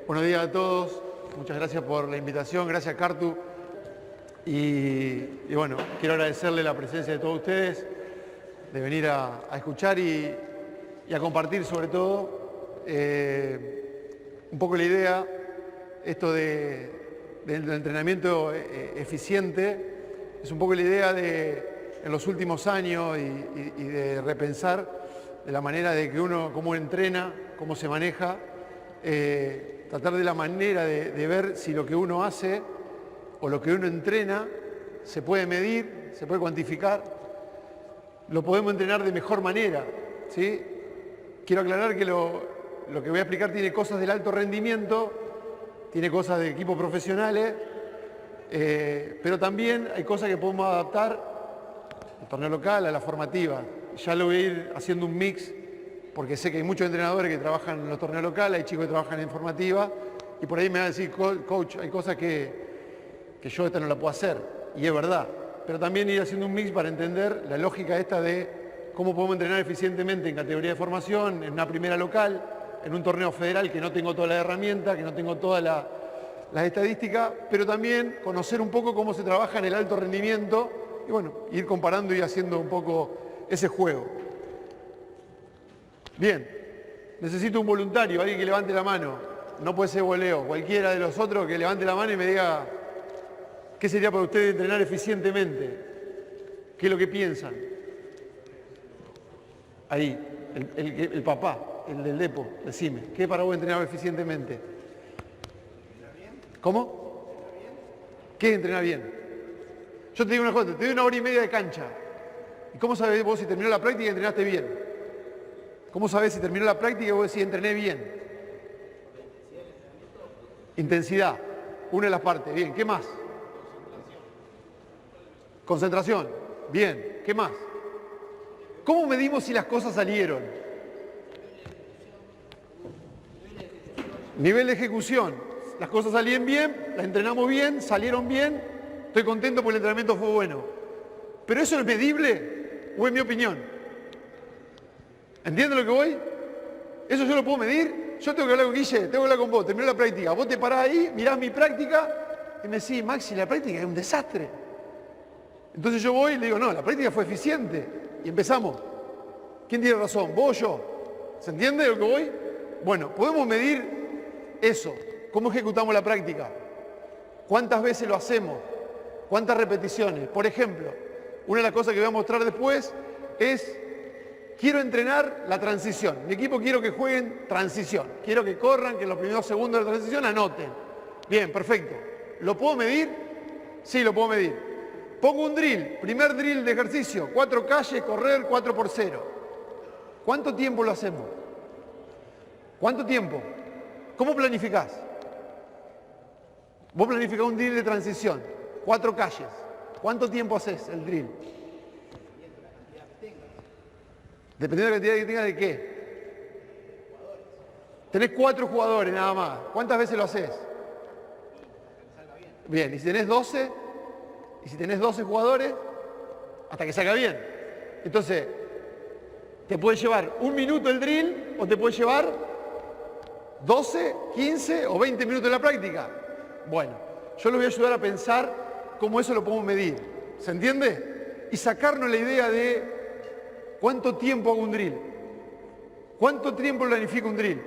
Buenos días a todos, muchas gracias por la invitación, gracias Cartu. Y bueno, quiero agradecerle la presencia de todos ustedes, de venir a escuchar y a compartir sobre todo un poco la idea, esto del entrenamiento eficiente, es un poco la idea de en los últimos años y de repensar de la manera de que uno, cómo entrena, cómo se maneja, tratar de la manera de ver si lo que uno hace o lo que uno entrena se puede medir, se puede cuantificar, lo podemos entrenar de mejor manera, ¿sí? Quiero aclarar que lo que voy a explicar tiene cosas del alto rendimiento, tiene cosas de equipos profesionales, pero también hay cosas que podemos adaptar al torneo local, a la formativa. Ya lo voy a ir haciendo un mix, porque sé que hay muchos entrenadores que trabajan en los torneos locales, hay chicos que trabajan en formativa, y por ahí me van a decir, coach, hay cosas que yo esta no la puedo hacer, y es verdad. Pero también ir haciendo un mix para entender la lógica esta de cómo podemos entrenar eficientemente en categoría de formación, en una primera local, en un torneo federal que no tengo todas las herramientas, que no tengo todas las estadísticas, pero también conocer un poco cómo se trabaja en el alto rendimiento, y bueno, ir comparando y haciendo un poco ese juego. Bien, necesito un voluntario, alguien que levante la mano. No puede ser voleo, cualquiera de los otros que levante la mano y me diga qué sería para ustedes entrenar eficientemente. ¿Qué es lo que piensan? Ahí, el papá, el del depo, decime, ¿qué es para vos entrenar eficientemente? ¿Cómo? ¿Qué es entrenar bien? Yo te digo una cosa, te doy 1 hora y media de cancha. ¿Y cómo sabés vos si terminó la práctica y entrenaste bien? ¿Cómo sabés si terminó la práctica y vos decís entrené bien? Intensidad, una de las partes. Bien, ¿qué más? Concentración. Bien, ¿qué más? ¿Cómo medimos si las cosas salieron? Nivel de ejecución. Las cosas salían bien, las entrenamos bien, salieron bien. Estoy contento porque el entrenamiento fue bueno. ¿Pero eso es medible o es mi opinión? ¿Entienden lo que voy? ¿Eso yo lo puedo medir? Yo tengo que hablar con Guille, tengo que hablar con vos, terminó la práctica. Vos te parás ahí, mirás mi práctica y me decís, Maxi, la práctica es un desastre. Entonces yo voy y le digo, no, la práctica fue eficiente. Y empezamos. ¿Quién tiene razón? ¿Vos o yo? ¿Se entiende lo que voy? Bueno, podemos medir eso. ¿Cómo ejecutamos la práctica? ¿Cuántas veces lo hacemos? ¿Cuántas repeticiones? Por ejemplo, una de las cosas que voy a mostrar después es, quiero entrenar la transición. Mi equipo quiero que jueguen transición. Quiero que corran, que en los primeros segundos de la transición anoten. Bien, perfecto. ¿Lo puedo medir? Sí, lo puedo medir. Pongo un drill, primer drill de ejercicio, 4 calles, correr 4x0. ¿Cuánto tiempo lo hacemos? ¿Cuánto tiempo? ¿Cómo planificás? Vos planificás un drill de transición, 4 calles. ¿Cuánto tiempo haces el drill? Dependiendo de la cantidad que tengas, ¿de qué? Tenés 4 jugadores nada más. ¿Cuántas veces lo haces? Bien, y si tenés 12, jugadores, hasta que salga bien. Entonces, te puede llevar 1 minuto el drill o te puede llevar 12, 15 o 20 minutos en la práctica. Bueno, yo les voy a ayudar a pensar cómo eso lo podemos medir. ¿Se entiende? Y sacarnos la idea de ¿cuánto tiempo hago un drill? ¿Cuánto tiempo planifico un drill?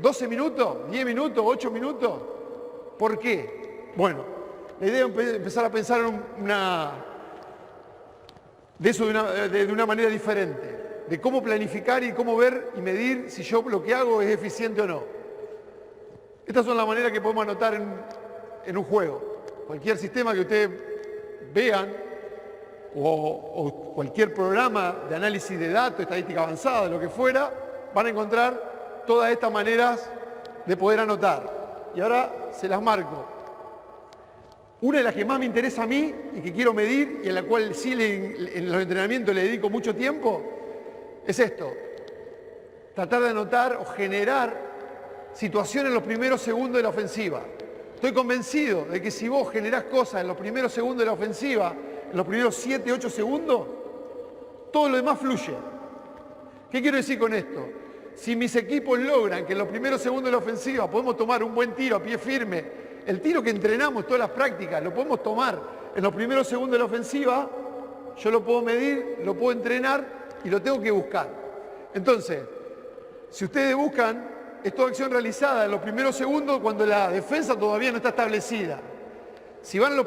¿12 minutos? ¿10 minutos? ¿8 minutos? ¿Por qué? Bueno, la idea es empezar a pensar en de una manera diferente, de cómo planificar y cómo ver y medir si yo lo que hago es eficiente o no. Estas son las maneras que podemos anotar en un juego. Cualquier sistema que ustedes vean, o cualquier programa de análisis de datos, estadística avanzada, lo que fuera, van a encontrar todas estas maneras de poder anotar. Y ahora se las marco. Una de las que más me interesa a mí y que quiero medir y en la cual sí en los entrenamientos le dedico mucho tiempo, es esto. Tratar de anotar o generar situación en los primeros segundos de la ofensiva. Estoy convencido de que si vos generás cosas en los primeros segundos de la ofensiva, en los primeros 7, 8 segundos, todo lo demás fluye. ¿Qué quiero decir con esto? Si mis equipos logran que en los primeros segundos de la ofensiva podemos tomar un buen tiro a pie firme, el tiro que entrenamos todas las prácticas, lo podemos tomar en los primeros segundos de la ofensiva, yo lo puedo medir, lo puedo entrenar y lo tengo que buscar. Entonces, si ustedes buscan, es toda acción realizada en los primeros segundos cuando la defensa todavía no está establecida. Si van a los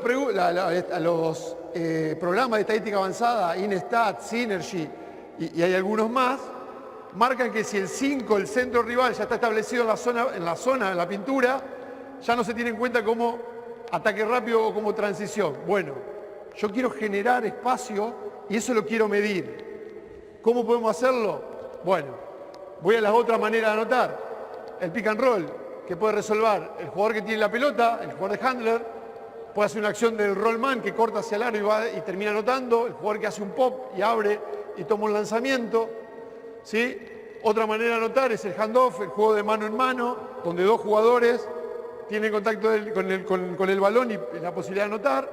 programas de estadística avanzada, InStat, Synergy, y hay algunos más, marcan que si el 5, el centro rival, ya está establecido en la zona, en la pintura, ya no se tiene en cuenta como ataque rápido o como transición. Bueno, yo quiero generar espacio y eso lo quiero medir. ¿Cómo podemos hacerlo? Bueno, voy a las otras maneras de anotar. El pick and roll, que puede resolver el jugador que tiene la pelota, el jugador de handler, puede hacer una acción del rollman que corta hacia el aro y termina anotando, el jugador que hace un pop y abre y toma un lanzamiento. ¿Sí? Otra manera de anotar es el handoff, el juego de mano en mano, donde dos jugadores tienen contacto con el balón y la posibilidad de anotar.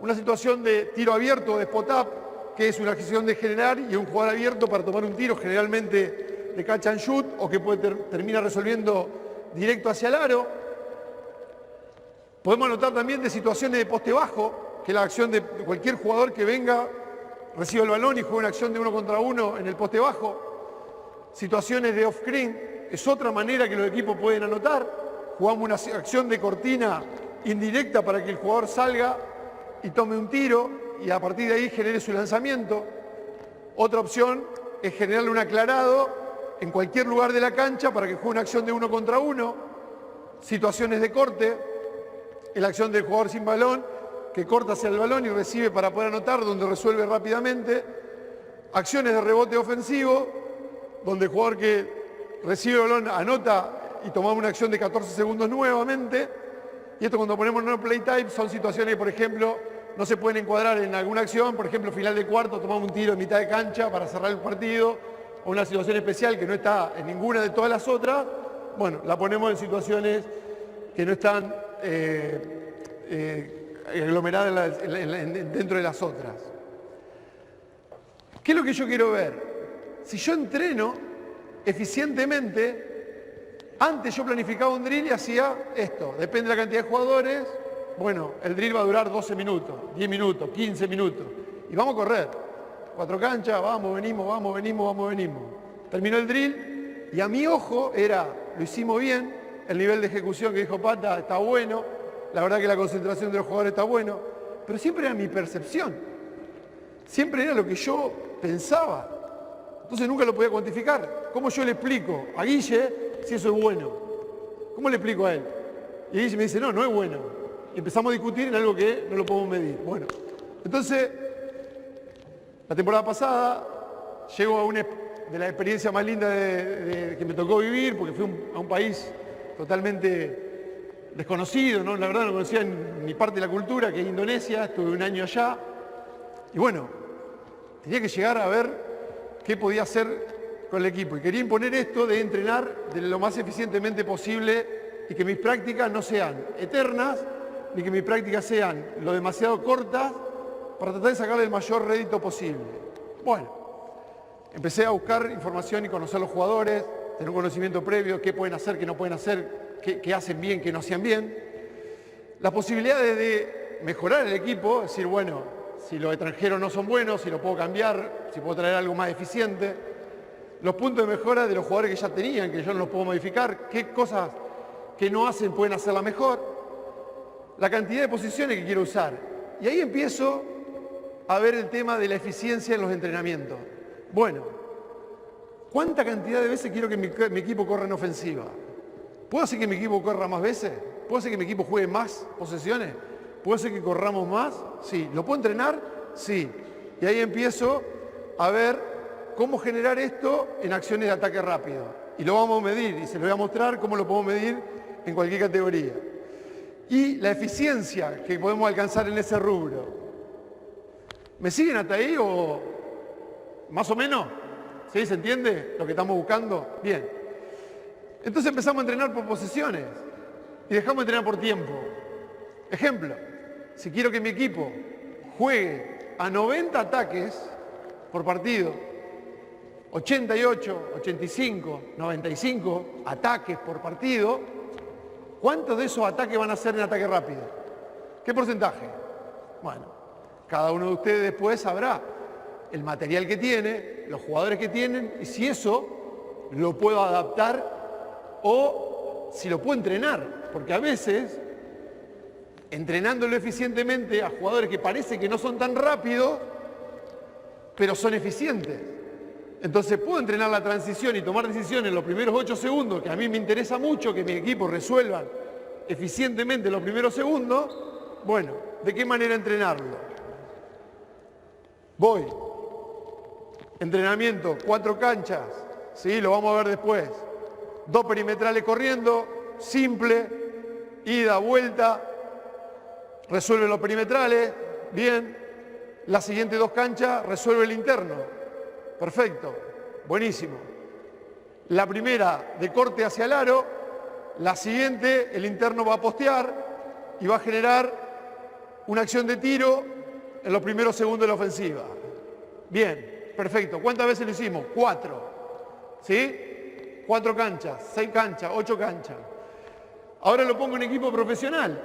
Una situación de tiro abierto, de spot-up, que es una acción de generar y un jugador abierto para tomar un tiro, generalmente de catch and shoot, o que puede terminar resolviendo directo hacia el aro. Podemos anotar también de situaciones de poste bajo, que es la acción de cualquier jugador que venga, recibe el balón y juega una acción de 1 contra 1 en el poste bajo. Situaciones de off-screen, es otra manera que los equipos pueden anotar. Jugamos una acción de cortina indirecta para que el jugador salga y tome un tiro y a partir de ahí genere su lanzamiento. Otra opción es generarle un aclarado en cualquier lugar de la cancha para que juegue una acción de 1 contra 1. Situaciones de corte, es la acción del jugador sin balón que corta hacia el balón y recibe para poder anotar, donde resuelve rápidamente. Acciones de rebote ofensivo, donde el jugador que recibe el balón anota y tomamos una acción de 14 segundos nuevamente. Y esto cuando ponemos no play type son situaciones que, por ejemplo, no se pueden encuadrar en alguna acción. Por ejemplo, final de cuarto, tomamos un tiro en mitad de cancha para cerrar el partido. O una situación especial que no está en ninguna de todas las otras. Bueno, la ponemos en situaciones que no están aglomeradas dentro de las otras. ¿Qué es lo que yo quiero ver? Si yo entreno eficientemente, antes yo planificaba un drill y hacía esto. Depende de la cantidad de jugadores. Bueno, el drill va a durar 12 minutos, 10 minutos, 15 minutos. Y vamos a correr. 4 canchas, vamos, venimos, vamos, venimos, vamos, venimos. Terminó el drill y a mi ojo era, lo hicimos bien, el nivel de ejecución que dijo Pata está bueno, la verdad que la concentración de los jugadores está bueno, pero siempre era mi percepción. Siempre era lo que yo pensaba. Entonces nunca lo podía cuantificar. ¿Cómo yo le explico a Guille si eso es bueno? ¿Cómo le explico a él? Y Guille me dice, no, no es bueno. Y empezamos a discutir en algo que no lo podemos medir. Bueno, entonces, la temporada pasada, llego a una de las experiencias más lindas que me tocó vivir, porque fui a un país totalmente desconocido, ¿no? La verdad no conocía ni parte de la cultura, que es Indonesia, estuve un año allá. Y bueno, tenía que llegar a ver qué podía hacer con el equipo. Y quería imponer esto de entrenar de lo más eficientemente posible y que mis prácticas no sean eternas, ni que mis prácticas sean lo demasiado cortas, para tratar de sacarle el mayor rédito posible. Bueno, empecé a buscar información y conocer a los jugadores, tener un conocimiento previo, qué pueden hacer, qué no pueden hacer, qué hacen bien, qué no hacen bien. Las posibilidades de mejorar el equipo, es decir, bueno, si los extranjeros no son buenos, si lo puedo cambiar, si puedo traer algo más eficiente. Los puntos de mejora de los jugadores que ya tenían, que yo no los puedo modificar, qué cosas que no hacen pueden hacerla mejor. La cantidad de posiciones que quiero usar. Y ahí empiezo a ver el tema de la eficiencia en los entrenamientos. Bueno, ¿cuánta cantidad de veces quiero que mi equipo corra en ofensiva? ¿Puedo hacer que mi equipo corra más veces? ¿Puedo hacer que mi equipo juegue más posesiones? ¿Puedo hacer que corramos más? Sí. ¿Lo puedo entrenar? Sí. Y ahí empiezo a ver cómo generar esto en acciones de ataque rápido. Y lo vamos a medir, y se lo voy a mostrar cómo lo podemos medir en cualquier categoría. Y la eficiencia que podemos alcanzar en ese rubro. ¿Me siguen hasta ahí o más o menos? ¿Sí? ¿Se entiende lo que estamos buscando? Bien. Entonces empezamos a entrenar por posesiones y dejamos de entrenar por tiempo. Ejemplo, si quiero que mi equipo juegue a 90 ataques por partido, 88, 85, 95 ataques por partido, ¿cuántos de esos ataques van a ser en ataque rápido? ¿Qué porcentaje? Bueno, cada uno de ustedes después sabrá el material que tiene, los jugadores que tienen y si eso lo puedo adaptar o si lo puedo entrenar. Porque a veces, entrenándolo eficientemente a jugadores que parece que no son tan rápidos, pero son eficientes. Entonces puedo entrenar la transición y tomar decisiones en los primeros 8 segundos, que a mí me interesa mucho que mi equipo resuelvan eficientemente los primeros segundos. Bueno, ¿de qué manera entrenarlo? Voy. Entrenamiento, 4 canchas, ¿sí? Lo vamos a ver después. 2 perimetrales corriendo, simple, ida, vuelta, resuelve los perimetrales, bien. Las siguientes 2 canchas, resuelve el interno. Perfecto, buenísimo. La primera de corte hacia el aro, la siguiente el interno va a postear y va a generar una acción de tiro en los primeros segundos de la ofensiva. Bien, perfecto. ¿Cuántas veces lo hicimos? 4. ¿Sí? 4 canchas, 6 canchas, 8 canchas. Ahora lo pongo en equipo profesional.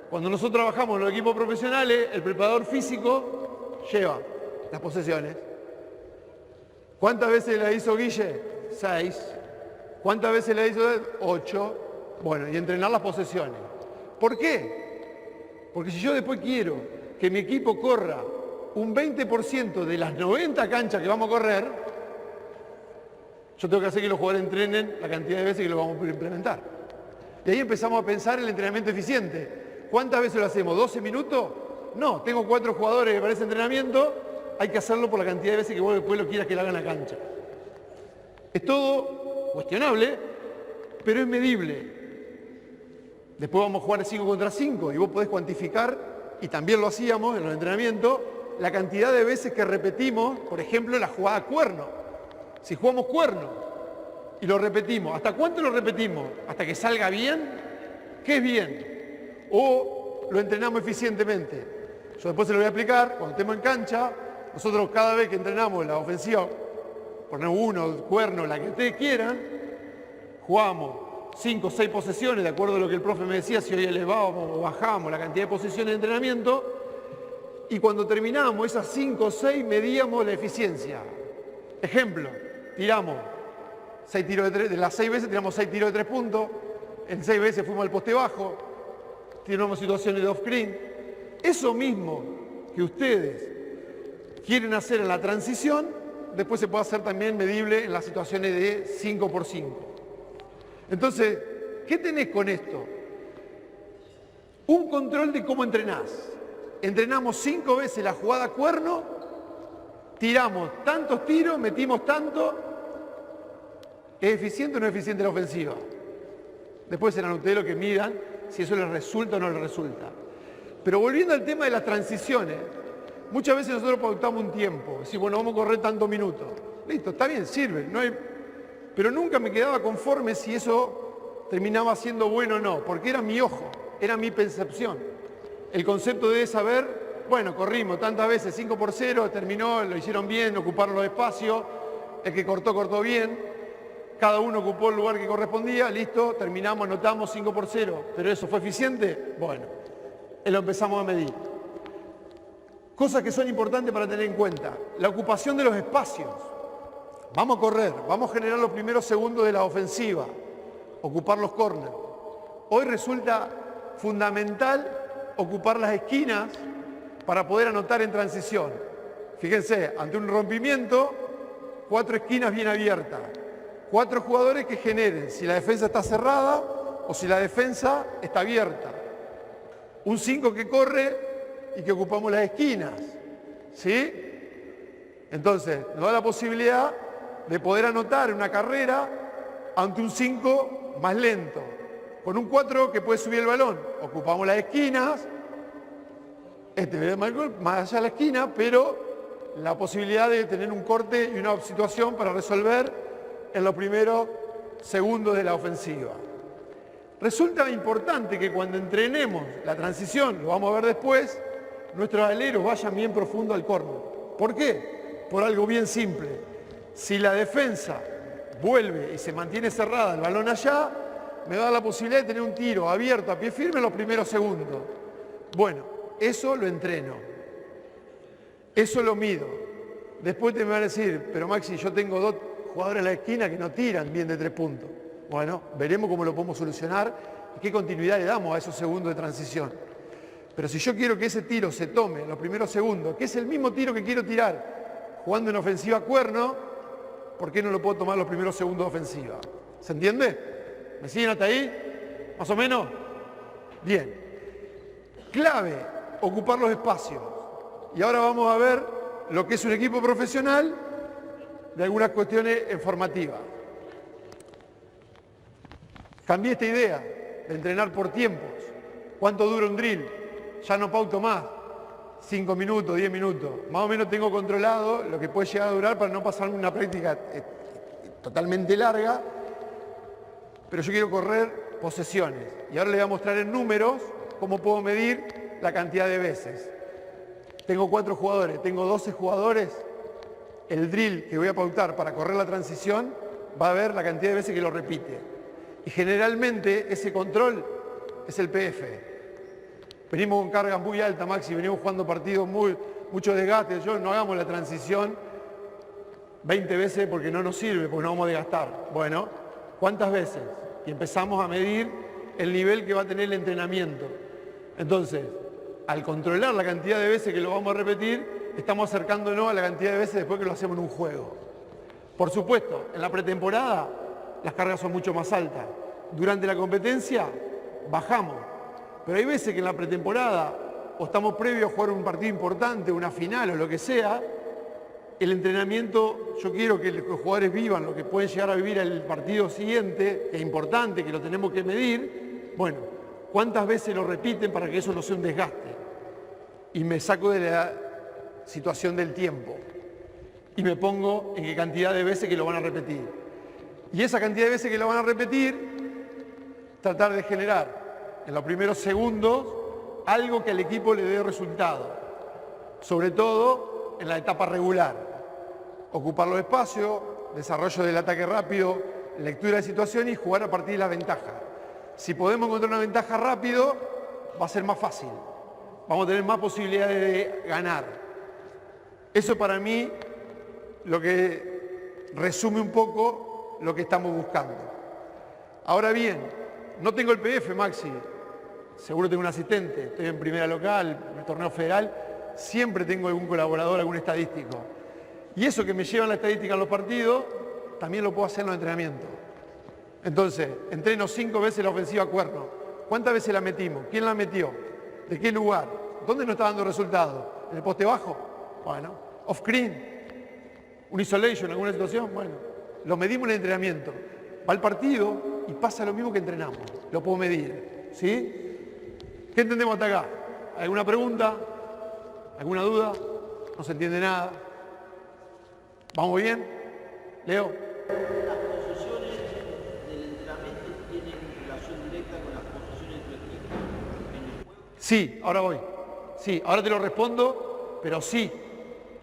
Cuando nosotros trabajamos en los equipos profesionales, el preparador físico lleva las posesiones. ¿Cuántas veces la hizo Guille? 6. ¿Cuántas veces la hizo? 8. Bueno, y entrenar las posesiones. ¿Por qué? Porque si yo después quiero que mi equipo corra un 20% de las 90 canchas que vamos a correr, yo tengo que hacer que los jugadores entrenen la cantidad de veces que lo vamos a implementar. Y ahí empezamos a pensar en el entrenamiento eficiente. ¿Cuántas veces lo hacemos? ¿12 minutos? No, tengo 4 jugadores para ese entrenamiento. Hay que hacerlo por la cantidad de veces que vos después lo quieras que lo hagan en la cancha. Es todo cuestionable, pero es medible. Después vamos a jugar 5 contra 5 y vos podés cuantificar, y también lo hacíamos en los entrenamientos, la cantidad de veces que repetimos, por ejemplo, la jugada cuerno. Si jugamos cuerno y lo repetimos, ¿hasta cuánto lo repetimos? ¿Hasta que salga bien? ¿Qué es bien? ¿O lo entrenamos eficientemente? Yo después se lo voy a explicar cuando estemos en cancha. Nosotros cada vez que entrenamos la ofensiva, ponemos 1, cuerno, la que ustedes quieran, jugamos 5 o 6 posesiones, de acuerdo a lo que el profe me decía, si hoy elevábamos o bajábamos la cantidad de posesiones de entrenamiento, y cuando terminábamos esas 5 o 6 medíamos la eficiencia. Ejemplo, tiramos 6 tiros de 3, de las 6 veces tiramos 6 tiros de 3 puntos, en 6 veces fuimos al poste bajo, tiramos situaciones de off-screen. Eso mismo que ustedes quieren hacer en la transición, después se puede hacer también medible en las situaciones de 5x5. Entonces, ¿qué tenés con esto? Un control de cómo entrenás. Entrenamos 5 veces la jugada cuerno, tiramos tantos tiros, metimos tanto. ¿Es eficiente o no es eficiente la ofensiva? Después serán ustedes los que midan si eso les resulta o no les resulta. Pero volviendo al tema de las transiciones, muchas veces nosotros pautamos un tiempo, decimos, bueno, vamos a correr tantos minutos. Listo, está bien, sirve, no hay... pero nunca me quedaba conforme si eso terminaba siendo bueno o no, porque era mi ojo, era mi percepción. El concepto de saber, bueno, corrimos tantas veces, 5x0, terminó, lo hicieron bien, ocuparon los espacios, el que cortó, cortó bien, cada uno ocupó el lugar que correspondía, listo, terminamos, anotamos 5x0, pero ¿eso fue eficiente? Bueno, lo empezamos a medir. Cosas que son importantes para tener en cuenta. La ocupación de los espacios. Vamos a correr, vamos a generar los primeros segundos de la ofensiva, ocupar los corners. Hoy resulta fundamental ocupar las esquinas para poder anotar en transición. Fíjense, ante un rompimiento, 4 esquinas bien abiertas. 4 jugadores que generen si la defensa está cerrada o si la defensa está abierta. Un 5 que corre y que ocupamos las esquinas, ¿sí? Entonces, nos da la posibilidad de poder anotar una carrera ante un 5 más lento. Con un 4 que puede subir el balón, ocupamos las esquinas, más allá de la esquina, pero la posibilidad de tener un corte y una situación para resolver en los primeros segundos de la ofensiva. Resulta importante que cuando entrenemos la transición, lo vamos a ver después, nuestros aleros vayan bien profundo al córner. ¿Por qué? Por algo bien simple. Si la defensa vuelve y se mantiene cerrada el balón allá, me da la posibilidad de tener un tiro abierto a pie firme en los primeros segundos. Bueno, eso lo entreno. Eso lo mido. Después te me van a decir, pero Maxi, yo tengo 2 jugadores en la esquina que no tiran bien de 3 puntos. Bueno, veremos cómo lo podemos solucionar y qué continuidad le damos a esos segundos de transición. Pero si yo quiero que ese tiro se tome en los primeros segundos, que es el mismo tiro que quiero tirar jugando en ofensiva cuerno, ¿por qué no lo puedo tomar los primeros segundos de ofensiva? ¿Se entiende? ¿Me siguen hasta ahí? ¿Más o menos? Bien. Clave, ocupar los espacios. Y ahora vamos a ver lo que es un equipo profesional de algunas cuestiones formativas. Cambié esta idea de entrenar por tiempos. ¿Cuánto dura un drill? Ya no pauto más. 5 minutos, 10 minutos. Más o menos tengo controlado lo que puede llegar a durar para no pasarme una práctica totalmente larga. Pero yo quiero correr posesiones. Y ahora les voy a mostrar en números cómo puedo medir la cantidad de veces. Tengo 4 jugadores, tengo 12 jugadores. El drill que voy a pautar para correr la transición va a ver la cantidad de veces que lo repite. Y generalmente ese control es el PF. Venimos con cargas muy altas, Maxi, venimos jugando partidos mucho desgaste. No hagamos la transición 20 veces porque no nos sirve, porque no vamos a desgastar. Bueno, ¿cuántas veces? Y empezamos a medir el nivel que va a tener el entrenamiento. Entonces, al controlar la cantidad de veces que lo vamos a repetir, estamos acercándonos a la cantidad de veces después que lo hacemos en un juego. Por supuesto, en la pretemporada las cargas son mucho más altas. Durante la competencia bajamos. Pero hay veces que en la pretemporada o estamos previos a jugar un partido importante, una final o lo que sea, el entrenamiento, yo quiero que los jugadores vivan lo que pueden llegar a vivir el partido siguiente, que es importante, que lo tenemos que medir. Bueno, ¿cuántas veces lo repiten para que eso no sea un desgaste? Y me saco de la situación del tiempo y me pongo en qué cantidad de veces que lo van a repetir. Y esa cantidad de veces que lo van a repetir, tratar de generar en los primeros segundos algo que al equipo le dé resultado, sobre todo en la etapa regular. Ocupar los espacios, desarrollo del ataque rápido, lectura de situación y jugar a partir de la ventaja. Si podemos encontrar una ventaja rápido, va a ser más fácil. Vamos a tener más posibilidades de ganar. Eso para mí lo que resume un poco lo que estamos buscando. Ahora bien, no tengo el PF, Maxi. Seguro tengo un asistente. Estoy en primera local, en el torneo federal. Siempre tengo algún colaborador, algún estadístico. Y eso que me llevan la estadística en los partidos, también lo puedo hacer en los entrenamientos. Entonces, entreno 5 veces la ofensiva cuerno. ¿Cuántas veces la metimos? ¿Quién la metió? ¿De qué lugar? ¿Dónde nos está dando resultados? ¿En el poste bajo? Bueno. ¿Off-screen? ¿Un isolation? ¿Alguna situación? Bueno. Lo medimos en el entrenamiento. Va al partido y pasa lo mismo que entrenamos. Lo puedo medir. ¿Sí? ¿Qué entendemos hasta acá? ¿Alguna pregunta? ¿Alguna duda? ¿No se entiende nada? ¿Vamos bien? ¿Leo? Las posiciones del entrenamiento tienen relación directa con las posiciones de tu equipo en el juego. Sí, ahora voy. Sí, ahora te lo respondo, pero sí.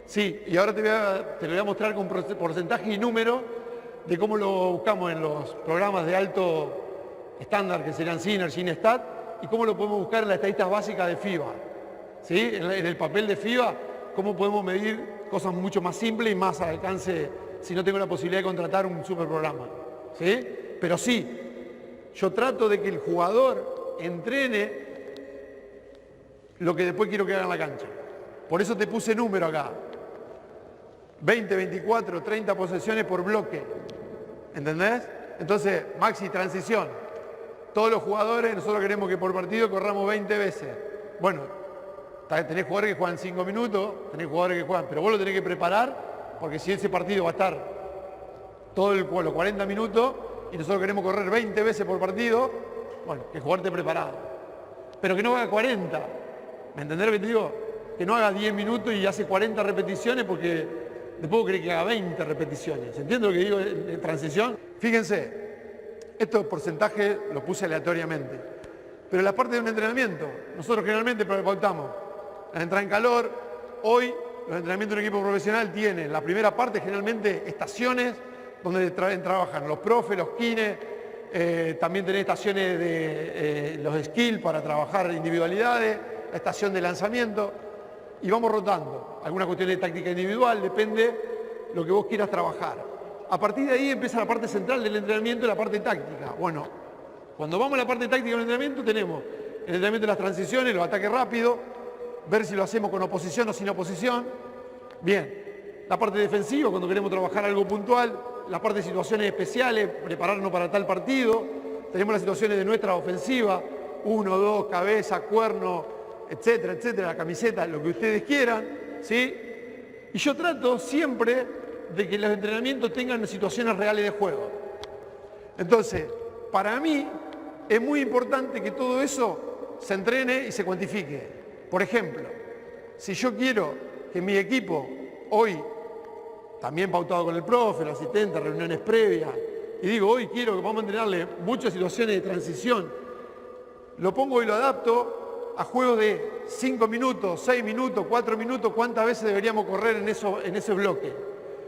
Sí, y ahora te lo voy a mostrar con porcentaje y número de cómo lo buscamos en los programas de alto estándar, que serían Synergy, Stat, y cómo lo podemos buscar en las estadísticas básicas de FIBA. ¿Sí? En el papel de FIBA, cómo podemos medir cosas mucho más simples y más al alcance si no tengo la posibilidad de contratar un super programa. ¿Sí? Pero sí, yo trato de que el jugador entrene lo que después quiero que haga en la cancha. Por eso te puse número acá. 20, 24, 30 posesiones por bloque. ¿Entendés? Entonces, Maxi, transición. Todos los jugadores, nosotros queremos que por partido corramos 20 veces. Bueno, tenés jugadores que juegan 5 minutos, tenés jugadores que juegan, pero vos lo tenés que preparar, porque si ese partido va a estar todo los 40 minutos y nosotros queremos correr 20 veces por partido, bueno, que el jugador esté preparado. Pero que no haga 40. ¿Me entendés lo que te digo? Que no haga 10 minutos y hace 40 repeticiones porque después querés que haga 20 repeticiones. ¿Se entiende lo que digo de transición? Fíjense, Estos porcentajes los puse aleatoriamente. Pero la parte de un entrenamiento, nosotros generalmente pautamos la entrada en calor. Hoy los entrenamientos de un equipo profesional tienen la primera parte generalmente estaciones donde trabajan los profes, los kines, también tenés estaciones de los skills para trabajar individualidades, la estación de lanzamiento y vamos rotando. Alguna cuestión de táctica individual, depende lo que vos quieras trabajar. A partir de ahí empieza la parte central del entrenamiento y la parte táctica. Bueno, cuando vamos a la parte táctica del entrenamiento tenemos el entrenamiento de las transiciones, los ataques rápidos, ver si lo hacemos con oposición o sin oposición. Bien, la parte defensiva cuando queremos trabajar algo puntual, la parte de situaciones especiales, prepararnos para tal partido. Tenemos las situaciones de nuestra ofensiva, 1, 2, cabeza, cuerno, etcétera, etcétera, la camiseta, lo que ustedes quieran, ¿sí? Y yo trato siempre de que los entrenamientos tengan situaciones reales de juego. Entonces, para mí es muy importante que todo eso se entrene y se cuantifique. Por ejemplo, si yo quiero que mi equipo hoy, también pautado con el profe, el asistente, reuniones previas, y digo, hoy quiero que vamos a entrenarle muchas situaciones de transición, lo pongo y lo adapto a juegos de 5 minutos, 6 minutos, 4 minutos, cuántas veces deberíamos correr en ese bloque.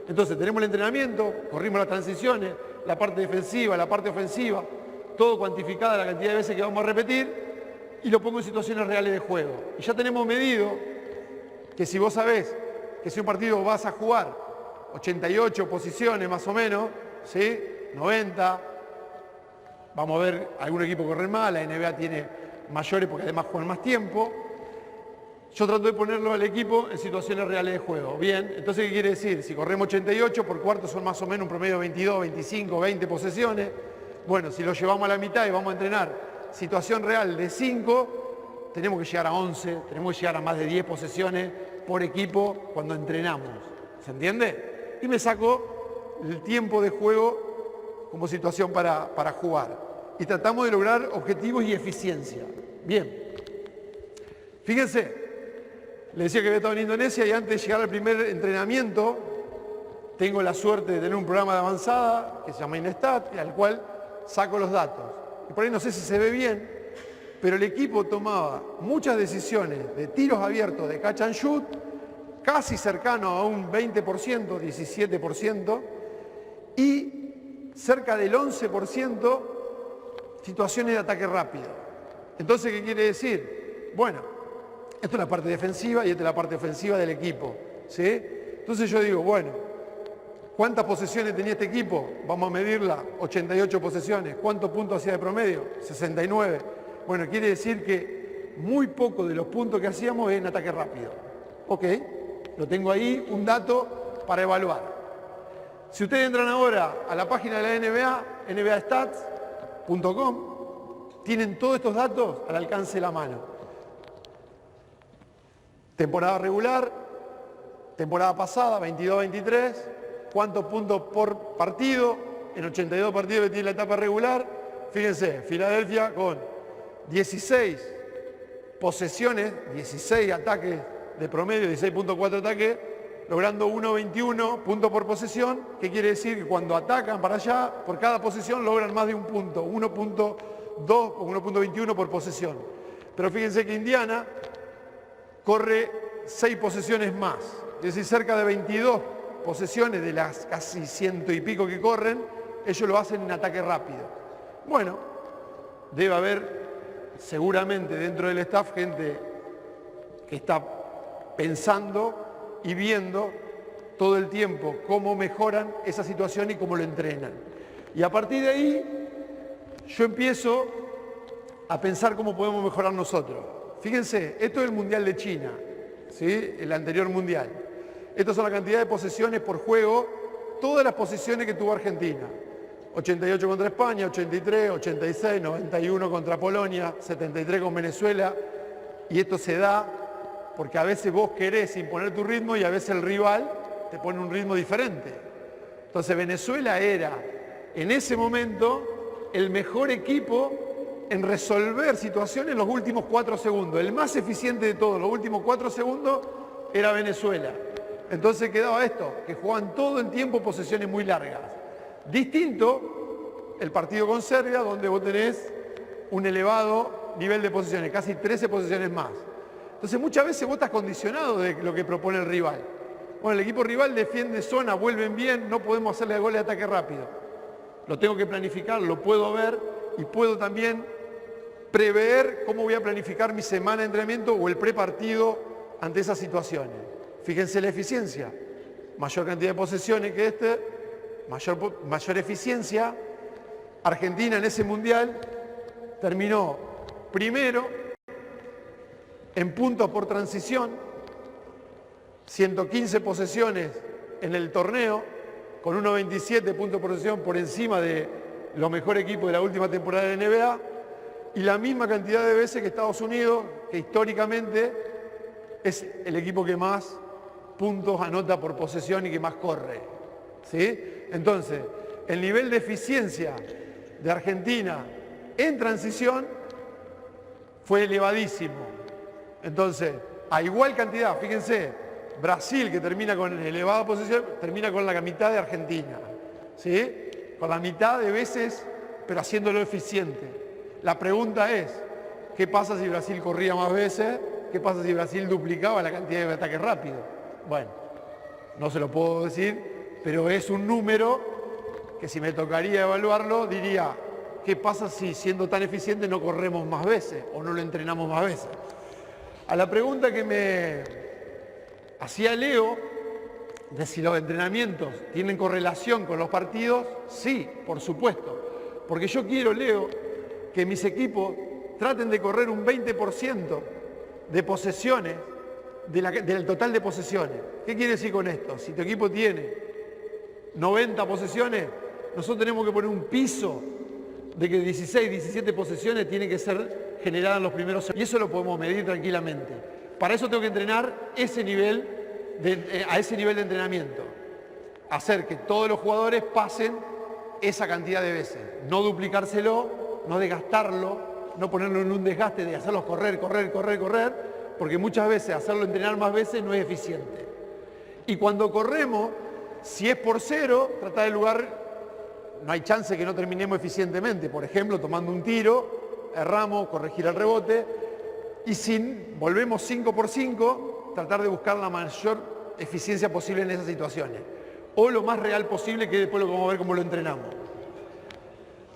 Entonces tenemos el entrenamiento, corrimos las transiciones, la parte defensiva, la parte ofensiva, todo cuantificada la cantidad de veces que vamos a repetir y lo pongo en situaciones reales de juego. Y ya tenemos medido que si vos sabés que si un partido vas a jugar 88 posiciones más o menos, ¿sí? 90, vamos a ver, algún equipo corre más, la NBA tiene mayores porque además juegan más tiempo. Yo trato de ponerlo al equipo en situaciones reales de juego. Bien, entonces ¿qué quiere decir? Si corremos 88, por cuarto son más o menos un promedio de 22, 25, 20 posesiones. Bueno, si lo llevamos a la mitad y vamos a entrenar situación real de 5, tenemos que llegar a 11, tenemos que llegar a más de 10 posesiones por equipo cuando entrenamos. ¿Se entiende? Y me saco el tiempo de juego como situación para jugar. Y tratamos de lograr objetivos y eficiencia. Bien. Fíjense. Les decía que había estado en Indonesia y antes de llegar al primer entrenamiento tengo la suerte de tener un programa de avanzada que se llama Inestat, al cual saco los datos. Y por ahí no sé si se ve bien, pero el equipo tomaba muchas decisiones de tiros abiertos de catch and shoot, casi cercano a un 20%, 17%, y cerca del 11% situaciones de ataque rápido. Entonces, ¿qué quiere decir? Bueno, esto es la parte defensiva y esta es la parte ofensiva del equipo, ¿sí? Entonces yo digo, bueno, ¿cuántas posesiones tenía este equipo? Vamos a medirla, 88 posesiones. ¿Cuántos puntos hacía de promedio? 69. Bueno, quiere decir que muy poco de los puntos que hacíamos es en ataque rápido. Ok, lo tengo ahí, un dato para evaluar. Si ustedes entran ahora a la página de la NBA, nbastats.com, tienen todos estos datos al alcance de la mano. Temporada regular, temporada pasada, 22-23, cuántos puntos por partido, en 82 partidos que tiene la etapa regular. Fíjense, Filadelfia con 16 posesiones, 16 ataques de promedio, 16.4 ataques, logrando 1.21 puntos por posesión, que quiere decir que cuando atacan para allá, por cada posesión logran más de un punto, 1.2 o 1.21 por posesión. Pero fíjense que Indiana corre 6 posesiones más, es decir, cerca de 22 posesiones de las casi 100 y pico que corren, ellos lo hacen en ataque rápido. Bueno, debe haber seguramente dentro del staff gente que está pensando y viendo todo el tiempo cómo mejoran esa situación y cómo lo entrenan. Y a partir de ahí yo empiezo a pensar cómo podemos mejorar nosotros. Fíjense, esto es el Mundial de China, ¿sí? El anterior Mundial. Estas son la cantidad de posesiones por juego, todas las posesiones que tuvo Argentina. 88 contra España, 83, 86, 91 contra Polonia, 73 con Venezuela. Y esto se da porque a veces vos querés imponer tu ritmo y a veces el rival te pone un ritmo diferente. Entonces Venezuela era, en ese momento, el mejor equipo en resolver situaciones en los últimos 4 segundos. El más eficiente de todos, los últimos 4 segundos, era Venezuela. Entonces quedaba esto, que jugaban todo el tiempo posesiones muy largas. Distinto el partido con Serbia, donde vos tenés un elevado nivel de posesiones, casi 13 posesiones más. Entonces muchas veces vos estás condicionado de lo que propone el rival. Bueno, el equipo rival defiende zona, vuelven bien, no podemos hacerle goles de ataque rápido. Lo tengo que planificar, lo puedo ver y puedo también prever cómo voy a planificar mi semana de entrenamiento o el prepartido ante esas situaciones. Fíjense la eficiencia. Mayor cantidad de posesiones que mayor eficiencia. Argentina en ese mundial terminó primero en puntos por transición, 115 posesiones en el torneo, con 1.27 puntos por posesión por encima de los mejores equipos de la última temporada de NBA, y la misma cantidad de veces que Estados Unidos, que históricamente es el equipo que más puntos anota por posesión y que más corre. ¿Sí? Entonces, el nivel de eficiencia de Argentina en transición fue elevadísimo. Entonces, a igual cantidad, fíjense, Brasil, que termina con elevada posesión, termina con la mitad de Argentina. ¿Sí? Con la mitad de veces, pero haciéndolo eficiente. La pregunta es, ¿qué pasa si Brasil corría más veces? ¿Qué pasa si Brasil duplicaba la cantidad de ataques rápidos? Bueno, no se lo puedo decir, pero es un número que si me tocaría evaluarlo, diría, ¿qué pasa si siendo tan eficiente no corremos más veces o no lo entrenamos más veces? A la pregunta que me hacía Leo, de si los entrenamientos tienen correlación con los partidos, sí, por supuesto. Porque yo quiero, Leo, que mis equipos traten de correr un 20% de posesiones, del total de posesiones. ¿Qué quiere decir con esto? Si tu equipo tiene 90 posesiones, nosotros tenemos que poner un piso de que 16, 17 posesiones tienen que ser generadas en los primeros segundos. Y eso lo podemos medir tranquilamente. Para eso tengo que entrenar ese nivel a ese nivel de entrenamiento. Hacer que todos los jugadores pasen esa cantidad de veces. No duplicárselo, no desgastarlo, no ponerlo en un desgaste de hacerlos correr, porque muchas veces hacerlo entrenar más veces no es eficiente. Y cuando corremos, si es por cero, tratar de lugar, no hay chance que no terminemos eficientemente. Por ejemplo, tomando un tiro, erramos, corregir el rebote, y si volvemos 5 por 5, tratar de buscar la mayor eficiencia posible en esas situaciones. O lo más real posible, que después lo vamos a ver cómo lo entrenamos.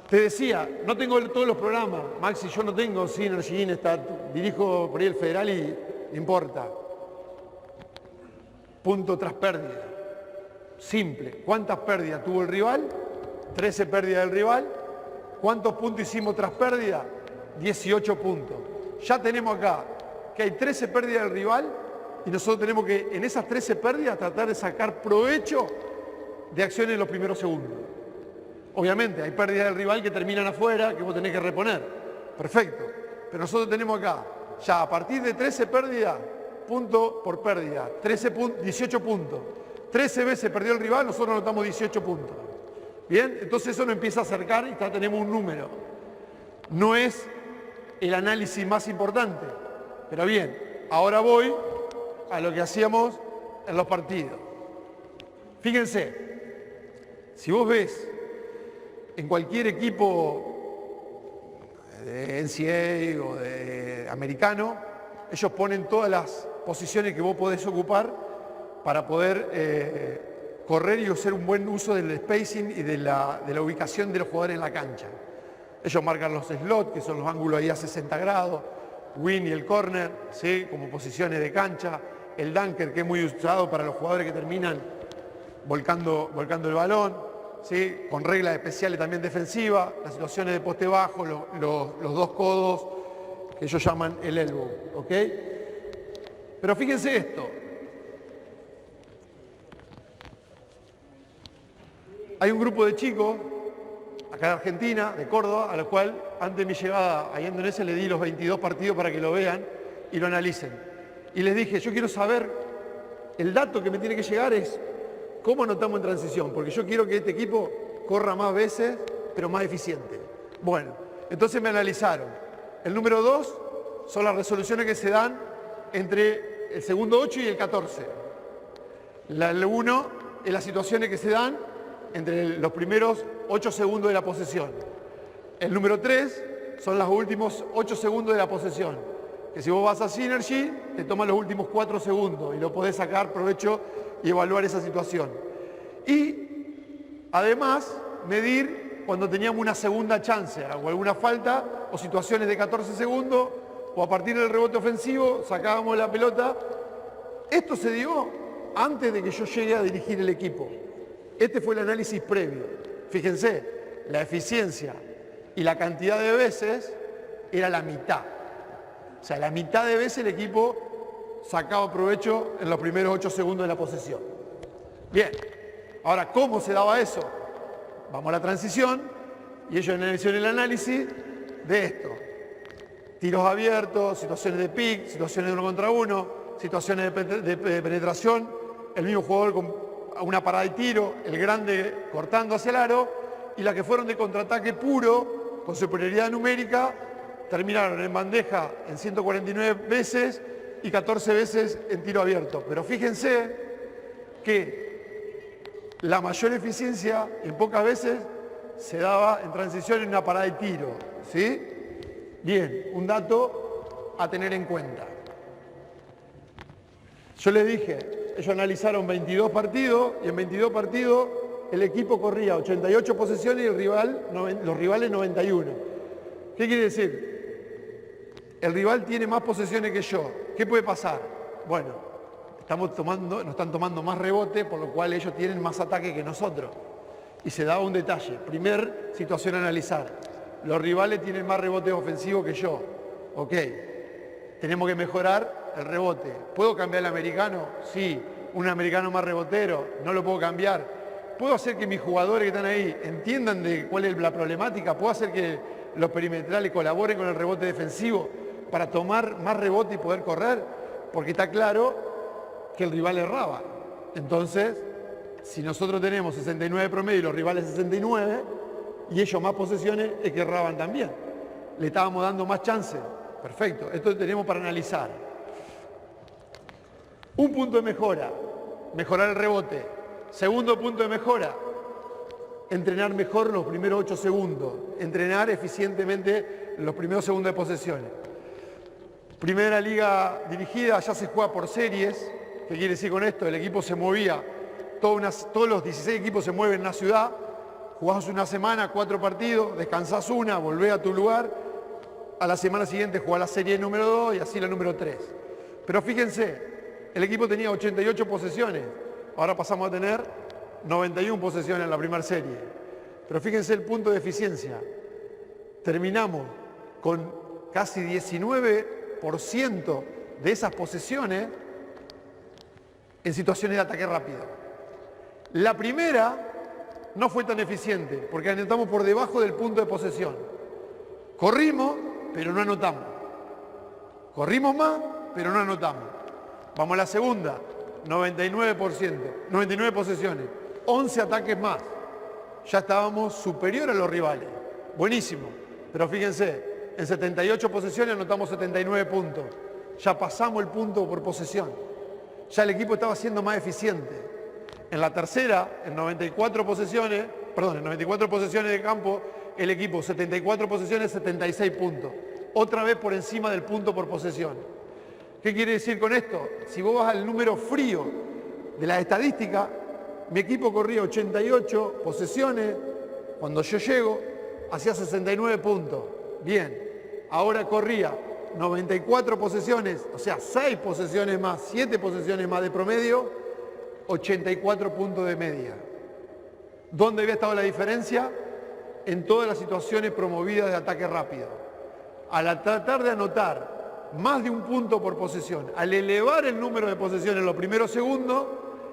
Te decía, no tengo todos los programas, Maxi, yo no tengo Synergy, dirijo por ahí el federal y no importa. Punto tras pérdida. Simple. ¿Cuántas pérdidas tuvo el rival? 13 pérdidas del rival. ¿Cuántos puntos hicimos tras pérdida? 18 puntos. Ya tenemos acá que hay 13 pérdidas del rival y nosotros tenemos que en esas 13 pérdidas tratar de sacar provecho de acciones en los primeros segundos. Obviamente hay pérdidas del rival que terminan afuera, que vos tenés que reponer. Perfecto. Pero nosotros tenemos acá, ya a partir de 13 pérdidas, punto por pérdida, 18 puntos. 13 veces perdió el rival, nosotros anotamos 18 puntos. Bien, entonces eso nos empieza a acercar y ya tenemos un número. No es el análisis más importante, pero bien, ahora voy a lo que hacíamos en los partidos. Fíjense, si vos ves en cualquier equipo de NCAA o de americano, ellos ponen todas las posiciones que vos podés ocupar para poder correr y hacer un buen uso del spacing y de la ubicación de los jugadores en la cancha. Ellos marcan los slots, que son los ángulos ahí a 60 grados, win y el corner, ¿sí? Como posiciones de cancha, el dunker, que es muy usado para los jugadores que terminan volcando el balón, ¿sí? Con reglas especiales también defensivas, las situaciones de poste bajo, los dos codos, que ellos llaman el elbow, ¿ok? Pero fíjense esto. Hay un grupo de chicos acá de Argentina, de Córdoba, a los cuales antes de mi llegada a Indonesia le di los 22 partidos para que lo vean y lo analicen. Y les dije, yo quiero saber, el dato que me tiene que llegar es cómo anotamos en transición, porque yo quiero que este equipo corra más veces, pero más eficiente. Bueno, entonces me analizaron. El número 2 son las resoluciones que se dan entre el segundo 8 y el 14. El 1 es las situaciones que se dan entre los primeros 8 segundos de la posesión. El número 3 son los últimos 8 segundos de la posesión. Que si vos vas a Synergy, te toma los últimos 4 segundos y lo podés sacar provecho y evaluar esa situación. Y además, medir cuando teníamos una segunda chance o alguna falta o situaciones de 14 segundos o a partir del rebote ofensivo sacábamos la pelota. Esto se dio antes de que yo llegue a dirigir el equipo. Este fue el análisis previo. Fíjense, la eficiencia y la cantidad de veces era la mitad. O sea, la mitad de veces el equipo sacaba provecho en los primeros 8 segundos de la posesión. Bien, ahora, ¿cómo se daba eso? Vamos a la transición y ellos analizaron el análisis de esto. Tiros abiertos, situaciones de pick, situaciones de 1 contra 1, situaciones de penetración, el mismo jugador con una parada de tiro, el grande cortando hacia el aro, y las que fueron de contraataque puro, con superioridad numérica, terminaron en bandeja en 149 veces y 14 veces en tiro abierto. Pero fíjense que la mayor eficiencia en pocas veces se daba en transición en una parada de tiro, ¿sí? Bien, un dato a tener en cuenta. Yo les dije, ellos analizaron 22 partidos y en 22 partidos el equipo corría 88 posesiones y los rivales 91. ¿Qué quiere decir? El rival tiene más posesiones que yo. ¿Qué puede pasar? Bueno, nos están tomando más rebote, por lo cual ellos tienen más ataque que nosotros. Y se daba un detalle. Primer situación a analizar. Los rivales tienen más rebotes ofensivos que yo. Ok, tenemos que mejorar el rebote. ¿Puedo cambiar el americano? Sí. Un americano más rebotero, no lo puedo cambiar. ¿Puedo hacer que mis jugadores que están ahí entiendan de cuál es la problemática? ¿Puedo hacer que los perimetrales colaboren con el rebote defensivo para tomar más rebote y poder correr? Porque está claro que el rival erraba. Entonces, si nosotros tenemos 69 promedio y los rivales 69, y ellos más posesiones, es que erraban también. Le estábamos dando más chances. Perfecto, esto tenemos para analizar. Un punto de mejora, mejorar el rebote. Segundo punto de mejora, entrenar mejor los primeros 8 segundos. Entrenar eficientemente los primeros segundos de posesiones. Primera liga dirigida, ya se juega por series. ¿Qué quiere decir con esto? El equipo se movía, todos los 16 equipos se mueven en una ciudad. Jugás una semana, 4 partidos, descansás una, volvés a tu lugar, a la semana siguiente jugás la serie número 2 y así la número 3. Pero fíjense, el equipo tenía 88 posesiones, ahora pasamos a tener 91 posesiones en la primera serie. Pero fíjense el punto de eficiencia. Terminamos con casi 19% de esas posesiones en situaciones de ataque rápido. La primera no fue tan eficiente, porque anotamos por debajo del punto de posesión. Corrimos, pero no anotamos. Corrimos más, pero no anotamos. Vamos a la segunda, 99%, 99 posesiones, 11 ataques más. Ya estábamos superior a los rivales. Buenísimo. Pero fíjense, en 78 posesiones anotamos 79 puntos. Ya pasamos el punto por posesión. Ya el equipo estaba siendo más eficiente. En la tercera, en 94 posesiones de campo, el equipo 74 posesiones, 76 puntos. Otra vez por encima del punto por posesión. ¿Qué quiere decir con esto? Si vos vas al número frío de la estadística, mi equipo corría 88 posesiones, cuando yo llego, hacía 69 puntos. Bien, ahora corría 94 posesiones, o sea, 6 posesiones más, 7 posesiones más de promedio, 84 puntos de media. ¿Dónde había estado la diferencia? En todas las situaciones promovidas de ataque rápido. Al tratar de anotar más de un punto por posesión, al elevar el número de posesiones en los primeros segundos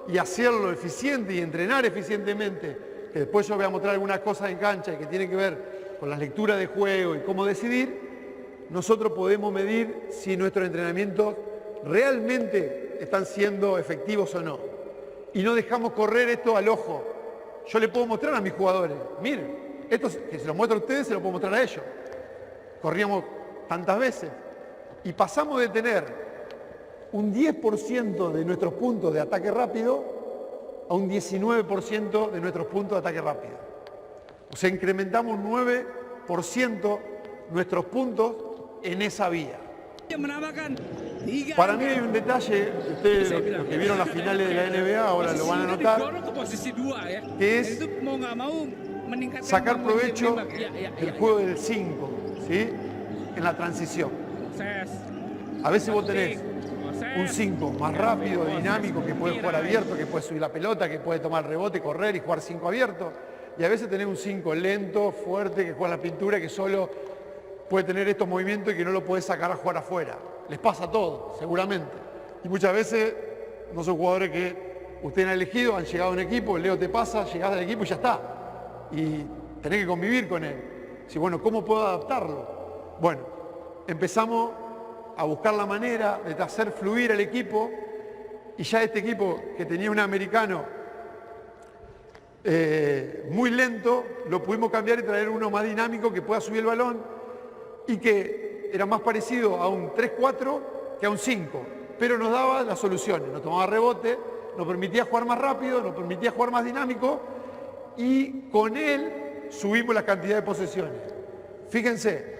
y hacerlo eficiente y entrenar eficientemente, que después yo voy a mostrar algunas cosas en cancha y que tienen que ver con las lecturas de juego y cómo decidir, nosotros podemos medir si nuestros entrenamientos realmente están siendo efectivos o no. Y no dejamos correr esto al ojo. Yo le puedo mostrar a mis jugadores, miren, esto que se lo muestro a ustedes, se lo puedo mostrar a ellos. Corríamos tantas veces y pasamos de tener un 10% de nuestros puntos de ataque rápido a un 19% de nuestros puntos de ataque rápido. O sea, incrementamos 9% nuestros puntos en esa vía. Para mí hay un detalle, ustedes los que vieron las finales de la NBA ahora lo van a notar, que es sacar provecho del juego del 5, ¿sí? En la transición. A veces vos tenés un 5 más rápido, dinámico, que puede jugar abierto, que puede subir la pelota, que puede tomar rebote, correr y jugar 5 abierto. Y a veces tenés un 5 lento, fuerte, que juega la pintura, que solo puede tener estos movimientos y que no lo puede sacar a jugar afuera. Les pasa a todos, seguramente. Y muchas veces no son jugadores que ustedes han elegido, han llegado a un equipo, el Leo te pasa, llegás al equipo y ya está. Y tenés que convivir con él. Si bueno, ¿cómo puedo adaptarlo? Bueno, empezamos a buscar la manera de hacer fluir el equipo y ya este equipo que tenía un americano muy lento, lo pudimos cambiar y traer uno más dinámico que pueda subir el balón y que era más parecido a un 3-4 que a un 5, pero nos daba las soluciones, nos tomaba rebote, nos permitía jugar más rápido, nos permitía jugar más dinámico y con él subimos la cantidad de posesiones. Fíjense,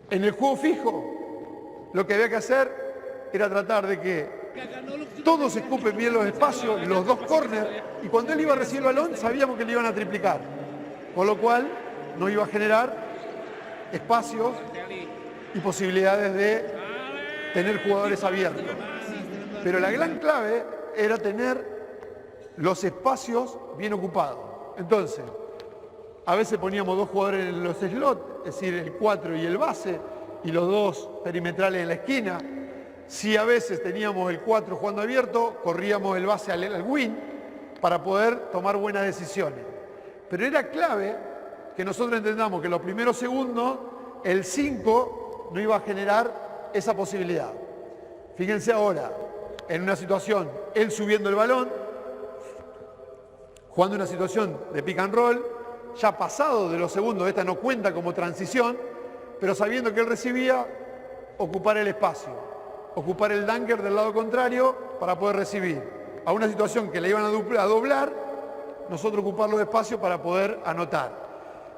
en el juego fijo lo que había que hacer era tratar de que todos escupen bien los espacios, los dos corners, y cuando él iba a recibir el balón sabíamos que le iban a triplicar, con lo cual nos iba a generar espacios y posibilidades de tener jugadores abiertos. Pero la gran clave era tener los espacios bien ocupados. Entonces, a veces poníamos dos jugadores en los slots, es decir, el 4 y el base, y los dos perimetrales en la esquina. Si a veces teníamos el 4 jugando abierto, corríamos el base al wing para poder tomar buenas decisiones. Pero era clave que nosotros entendamos que los primeros segundos el 5 no iba a generar esa posibilidad. Fíjense ahora, en una situación, él subiendo el balón, jugando una situación de pick and roll, ya pasado de los segundos, esta no cuenta como transición, pero sabiendo que él recibía, ocupar el espacio, ocupar el dunker del lado contrario para poder recibir. A una situación que le iban a doblar, nosotros ocupar los espacios para poder anotar.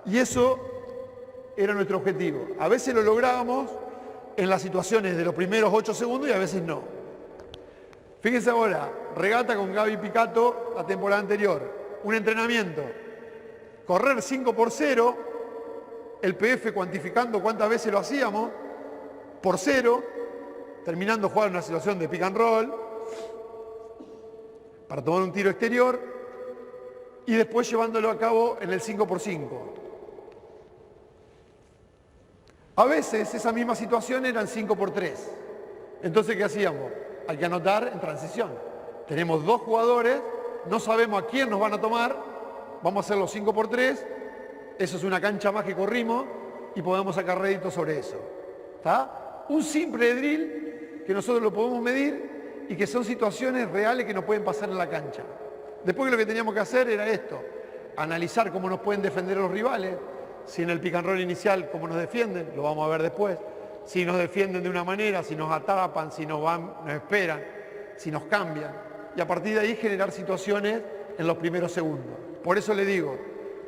Y eso era nuestro objetivo. A veces lo lográbamos en las situaciones de los primeros 8 segundos y a veces no. Fíjense ahora, regata con Gaby Picato la temporada anterior. Un entrenamiento. Correr 5x0, el PF cuantificando cuántas veces lo hacíamos, por 0, terminando jugar en una situación de pick and roll, para tomar un tiro exterior, y después llevándolo a cabo en el 5x5. A veces esa misma situación eran 5x3. Entonces, ¿qué hacíamos? Hay que anotar en transición. Tenemos dos jugadores, no sabemos a quién nos van a tomar, vamos a hacer los 5x3, eso es una cancha más que corrimos y podemos sacar rédito sobre eso. ¿Está? Un simple drill que nosotros lo podemos medir y que son situaciones reales que nos pueden pasar en la cancha. Después lo que teníamos que hacer era esto, analizar cómo nos pueden defender los rivales, si en el pick and roll inicial cómo nos defienden, lo vamos a ver después, si nos defienden de una manera, si nos atrapan, si nos esperan, si nos cambian, y a partir de ahí generar situaciones en los primeros segundos. Por eso le digo,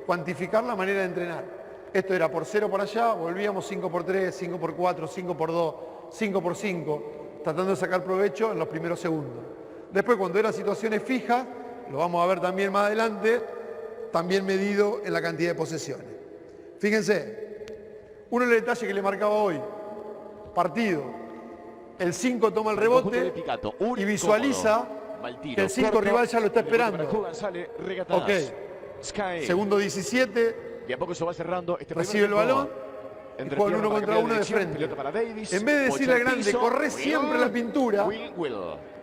cuantificar la manera de entrenar. Esto era por 0 por allá, volvíamos 5x3, 5x4, 5x2, 5x5, tratando de sacar provecho en los primeros segundos. Después, cuando eran situaciones fijas, lo vamos a ver también más adelante, también medido en la cantidad de posesiones. Fíjense, uno de los detalles que le marcaba hoy, partido, el 5 toma el rebote y visualiza que el 5 rival ya lo está esperando. Ok, segundo 17, y a poco se va cerrando este recibe el balón y juega 1 contra 1 de frente. En vez de decirle al grande, corre siempre la pintura,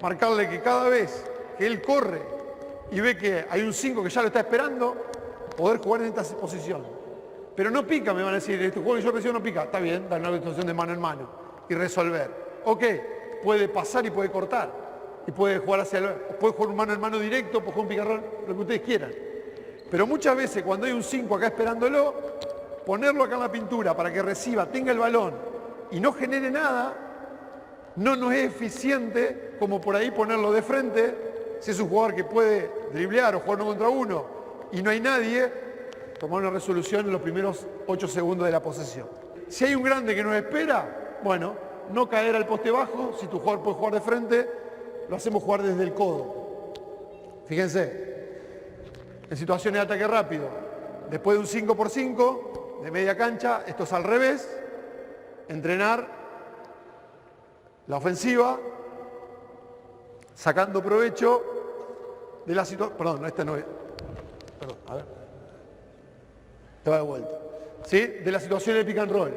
marcarle que cada vez que él corre y ve que hay un 5 que ya lo está esperando, poder jugar en esta posición. Pero no pica, me van a decir, este juego que yo recibo no pica. Está bien, dar una situación de mano en mano y resolver. Ok, puede pasar y puede cortar. Y puede jugar puede jugar un mano en mano directo, puede jugar un pick and roll, lo que ustedes quieran. Pero muchas veces cuando hay un 5 acá esperándolo, ponerlo acá en la pintura para que reciba, tenga el balón y no genere nada, no nos es eficiente como por ahí ponerlo de frente Si es un jugador que puede driblear o jugar 1 contra 1 y no hay nadie, tomar una resolución en los primeros 8 segundos de la posesión. Si hay un grande que nos espera, bueno, no caer al poste bajo. Si tu jugador puede jugar de frente, lo hacemos jugar desde el codo. Fíjense, en situaciones de ataque rápido, después de un 5x5 de media cancha, esto es al revés, entrenar la ofensiva, sacando provecho de la situación. Perdón, esta no es. Perdón, a ver. Te va de vuelta. ¿Sí? De la situación de pick and roll.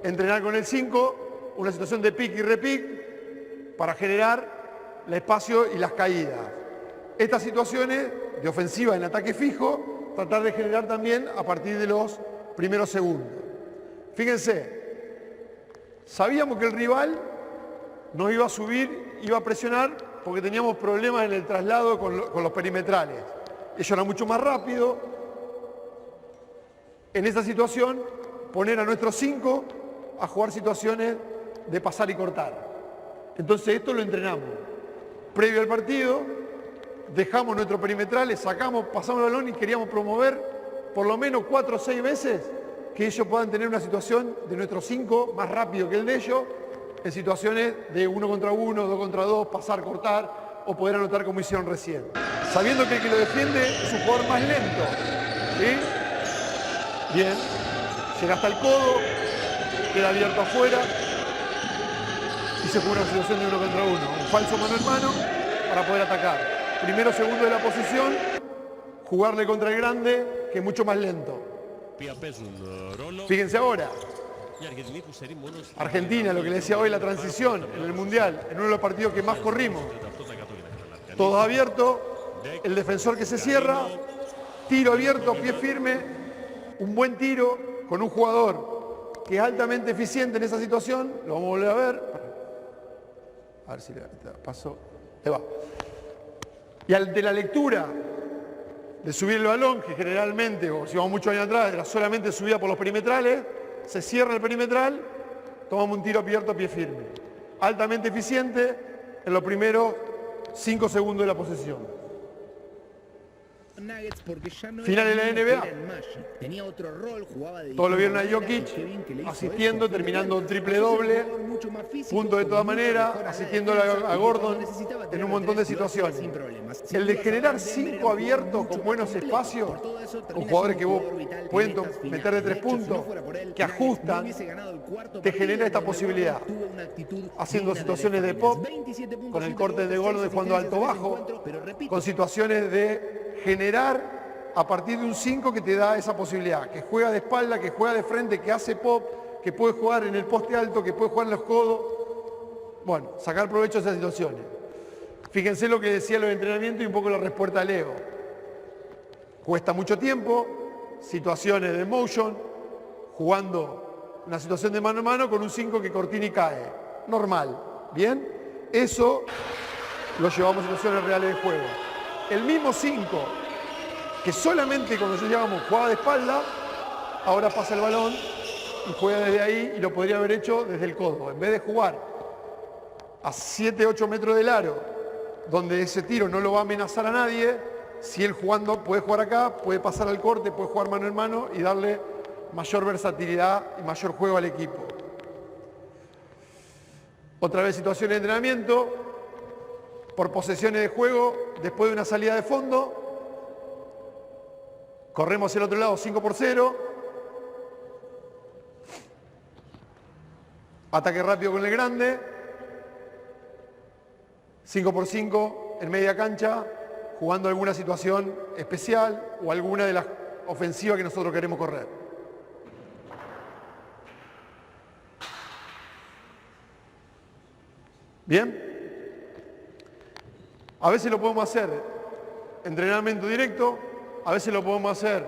Entrenar con el 5, una situación de pick y repick para generar el espacio y las caídas. Estas situaciones de ofensiva en ataque fijo, tratar de generar también a partir de los primeros segundos. Fíjense, sabíamos que el rival nos iba a subir, iba a presionar porque teníamos problemas en el traslado con los perimetrales. Ello era mucho más rápido. En esa situación, poner a nuestros 5 a jugar situaciones de pasar y cortar. Entonces esto lo entrenamos. Previo al partido, dejamos nuestros perimetrales, sacamos, pasamos el balón y queríamos promover por lo menos 4 o 6 veces que ellos puedan tener una situación de nuestros 5 más rápido que el de ellos, en situaciones de 1 contra 1, 2 contra 2, pasar, cortar o poder anotar como hicieron recién. Sabiendo que el que lo defiende es un jugador más lento. ¿Sí? Bien. Llega hasta el codo, queda abierto afuera y se juega una situación de 1 contra 1. Un falso mano en mano para poder atacar. Primero, segundo de la posición, jugarle contra el grande, que es mucho más lento. Fíjense ahora. Argentina, lo que le decía hoy, la transición en el Mundial, en uno de los partidos que más corrimos. Todo abierto, el defensor que se cierra, tiro abierto, pie firme, un buen tiro con un jugador que es altamente eficiente en esa situación, lo vamos a volver a ver. A ver si le paso. Ahí va. Y al de la lectura de subir el balón, que generalmente, o si vamos muchos años atrás, era solamente subida por los perimetrales, se cierra el perimetral, tomamos un tiro abierto a pie firme. Altamente eficiente en los primeros 5 segundos de la posesión. Final de la NBA. Tenía otro rol, jugaba de todos lo vieron a Jokic asistiendo, terminando un triple doble, punto de todas maneras, asistiendo a Gordon en un montón de situaciones. El de generar 5 abiertos con buenos espacios, con jugadores que vos pueden meter de 3 puntos, que ajustan, te genera esta posibilidad. Haciendo situaciones de pop, con el corte de Gordon jugando alto-bajo, con situaciones de generar a partir de un 5 que te da esa posibilidad, que juega de espalda, que juega de frente, que hace pop, que puede jugar en el poste alto, que puede jugar en los codos. Bueno, sacar provecho de esas situaciones. Fíjense lo que decía los entrenamientos y un poco la respuesta a Leo. Cuesta mucho tiempo, situaciones de motion, jugando una situación de mano a mano con un 5 que cortina y cae. Normal, ¿bien? Eso lo llevamos a situaciones reales de juego. El mismo 5 que solamente cuando nosotros llevamos jugaba de espalda, ahora pasa el balón y juega desde ahí y lo podría haber hecho desde el codo. En vez de jugar a 7-8 metros del aro, donde ese tiro no lo va a amenazar a nadie, si él jugando puede jugar acá, puede pasar al corte, puede jugar mano en mano y darle mayor versatilidad y mayor juego al equipo. Otra vez situación de entrenamiento. Por posesiones de juego, después de una salida de fondo, corremos el otro lado 5x0, ataque rápido con el grande, 5x5 en media cancha, jugando alguna situación especial o alguna de las ofensivas que nosotros queremos correr. ¿Bien? A veces lo podemos hacer entrenamiento directo, a veces lo podemos hacer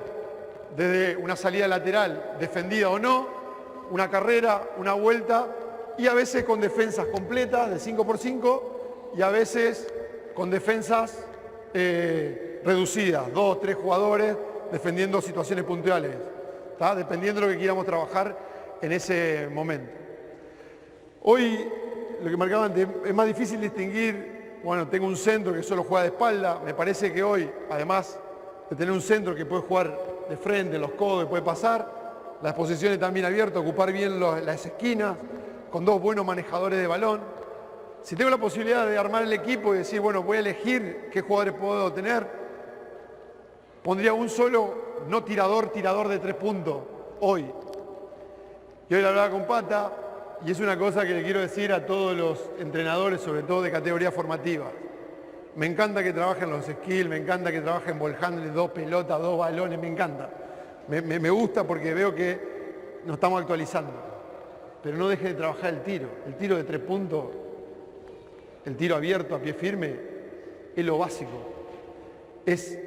desde una salida lateral, defendida o no, una carrera, una vuelta, y a veces con defensas completas de 5x5 y a veces con defensas reducidas, 2, 3 jugadores defendiendo situaciones puntuales, ¿tá? Dependiendo de lo que quieramos trabajar en ese momento. Hoy, lo que marcaba antes, es más difícil distinguir bueno, tengo un centro que solo juega de espalda. Me parece que hoy, además de tener un centro que puede jugar de frente, en los codos, que puede pasar, las posiciones también abiertas, ocupar bien las esquinas, con dos buenos manejadores de balón. Si tengo la posibilidad de armar el equipo y decir, bueno, voy a elegir qué jugadores puedo tener, pondría un solo no tirador de 3 puntos hoy. Y hoy la hablaba con Pata, y es una cosa que le quiero decir a todos los entrenadores, sobre todo de categoría formativa. Me encanta que trabajen los skills, me encanta que trabajen ball handling, 2 pelotas, 2 balones, me encanta. Me gusta porque veo que nos estamos actualizando. Pero no deje de trabajar el tiro de 3 puntos, el tiro abierto a pie firme, es lo básico. Es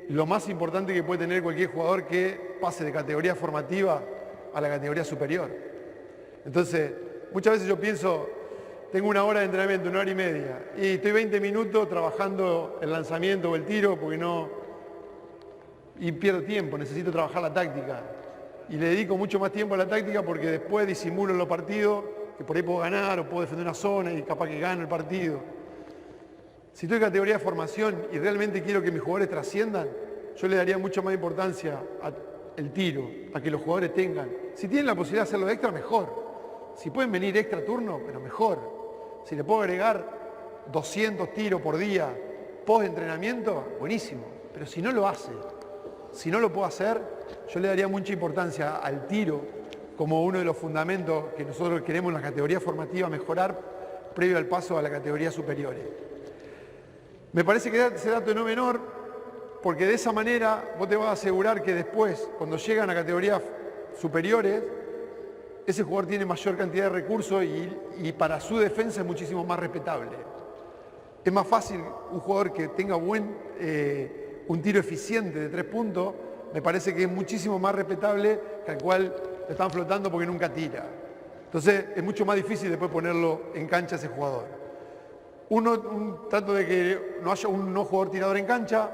lo más importante que puede tener cualquier jugador que pase de categoría formativa a la categoría superior. Entonces, muchas veces yo pienso, tengo 1 hora de entrenamiento, 1 hora y media, y estoy 20 minutos trabajando el lanzamiento o el tiro porque y pierdo tiempo, necesito trabajar la táctica. Y le dedico mucho más tiempo a la táctica porque después disimulo en los partidos, que por ahí puedo ganar o puedo defender una zona y capaz que gano el partido. Si estoy en categoría de formación y realmente quiero que mis jugadores trasciendan, yo le daría mucho más importancia al tiro, a que los jugadores tengan. Si tienen la posibilidad de hacerlo extra, mejor. Si pueden venir extra turno, pero mejor. Si le puedo agregar 200 tiros por día post entrenamiento, buenísimo. Pero si no lo hace, si no lo puedo hacer, yo le daría mucha importancia al tiro como uno de los fundamentos que nosotros queremos en la categoría formativa mejorar previo al paso a la categoría superiores. Me parece que ese dato no es menor, porque de esa manera vos te vas a asegurar que después, cuando llegan a categorías superiores, ese jugador tiene mayor cantidad de recursos y para su defensa es muchísimo más respetable. Es más fácil un jugador que tenga un tiro eficiente de 3 puntos, me parece que es muchísimo más respetable que al cual le están flotando porque nunca tira. Entonces es mucho más difícil después ponerlo en cancha a ese jugador. Trato de que no haya un no jugador tirador en cancha,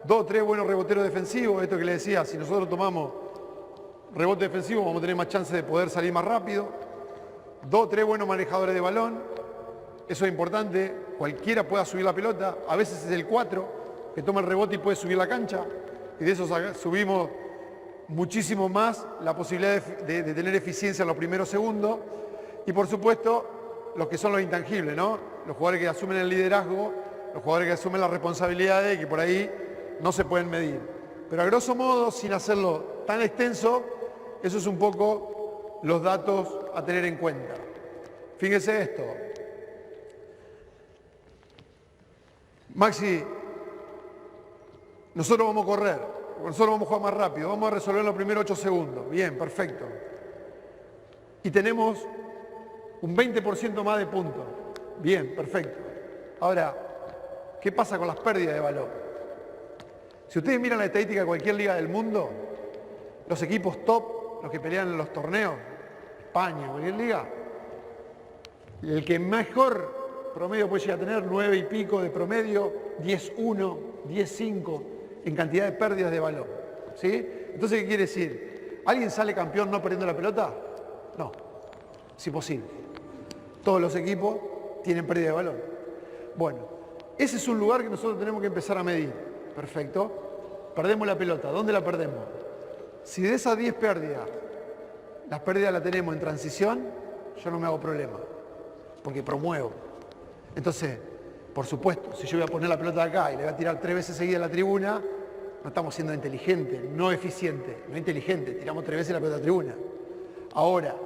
2 o 3 buenos reboteros defensivos, esto que le decía, si nosotros tomamos rebote defensivo vamos a tener más chance de poder salir más rápido, 2 o 3 buenos manejadores de balón, eso es importante, cualquiera pueda subir la pelota, a veces es el 4 que toma el rebote y puede subir la cancha, y de eso subimos muchísimo más la posibilidad de tener eficiencia en los primeros segundos, y por supuesto los que son los intangibles, ¿no? Los jugadores que asumen el liderazgo, los jugadores que asumen las responsabilidades y que por ahí no se pueden medir. Pero a grosso modo, sin hacerlo tan extenso, eso es un poco los datos a tener en cuenta. Fíjense esto. Maxi, nosotros vamos a correr, nosotros vamos a jugar más rápido, vamos a resolver en los primeros 8 segundos. Bien, perfecto. Y tenemos un 20% más de puntos. Bien, perfecto. Ahora, ¿qué pasa con las pérdidas de balón? Si ustedes miran la estadística de cualquier liga del mundo, los equipos top, los que pelean en los torneos, España, cualquier liga, el que mejor promedio puede llegar a tener, 9 y pico de promedio, 10-1, 10-5 en cantidad de pérdidas de balón. ¿Sí? Entonces, ¿qué quiere decir? ¿Alguien sale campeón no perdiendo la pelota? No, es imposible. Todos los equipos tienen pérdida de balón. Bueno, ese es un lugar que nosotros tenemos que empezar a medir. Perfecto. Perdemos la pelota. ¿Dónde la perdemos? Si de esas 10 pérdidas, las pérdidas las tenemos en transición, yo no me hago problema, porque promuevo. Entonces, por supuesto, si yo voy a poner la pelota de acá y le voy a tirar 3 veces seguidas a la tribuna, no estamos siendo inteligentes, no eficientes, no inteligentes, tiramos 3 veces la pelota a la tribuna. Ahora,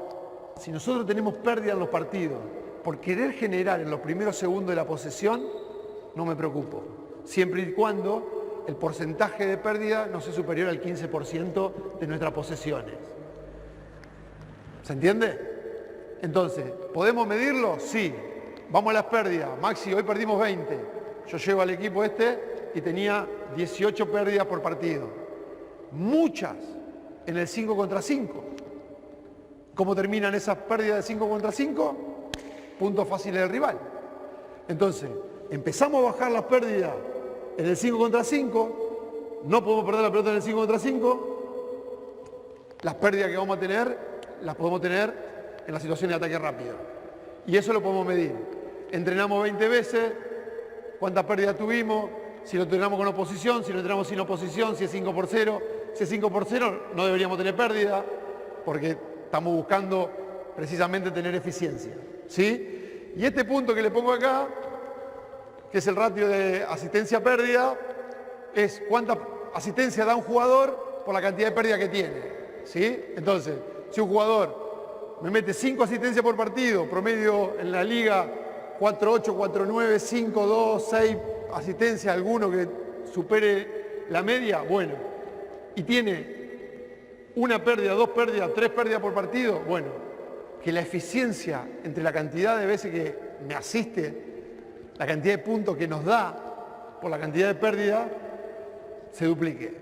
si nosotros tenemos pérdida en los partidos por querer generar en los primeros segundos de la posesión, no me preocupo, siempre y cuando el porcentaje de pérdida no sea superior al 15% de nuestras posesiones. ¿Se entiende? Entonces, ¿podemos medirlo? Sí. Vamos a las pérdidas. Maxi, hoy perdimos 20. Yo llego al equipo y tenía 18 pérdidas por partido. Muchas en el 5 contra 5. ¿Cómo terminan esas pérdidas de 5 contra 5? Puntos fáciles del rival. Entonces, empezamos a bajar las pérdidas en el 5 contra 5. No podemos perder la pelota en el 5 contra 5. Las pérdidas que vamos a tener, las podemos tener en la situación de ataque rápido. Y eso lo podemos medir. Entrenamos 20 veces, cuántas pérdidas tuvimos, si lo entrenamos con oposición, si lo entrenamos sin oposición, si es 5 por 0. Si es 5 por 0 no deberíamos tener pérdida, porque estamos buscando precisamente tener eficiencia, ¿sí? Y este punto que le pongo acá, que es el ratio de asistencia-pérdida, es cuánta asistencia da un jugador por la cantidad de pérdida que tiene, ¿sí? Entonces, si un jugador me mete 5 asistencias por partido, promedio en la liga 4-8, 4-9, 5-2, 6 asistencias, alguno que supere la media, bueno, y tiene una pérdida, 2 pérdidas, 3 pérdidas por partido, bueno, que la eficiencia entre la cantidad de veces que me asiste, la cantidad de puntos que nos da por la cantidad de pérdida, se duplique.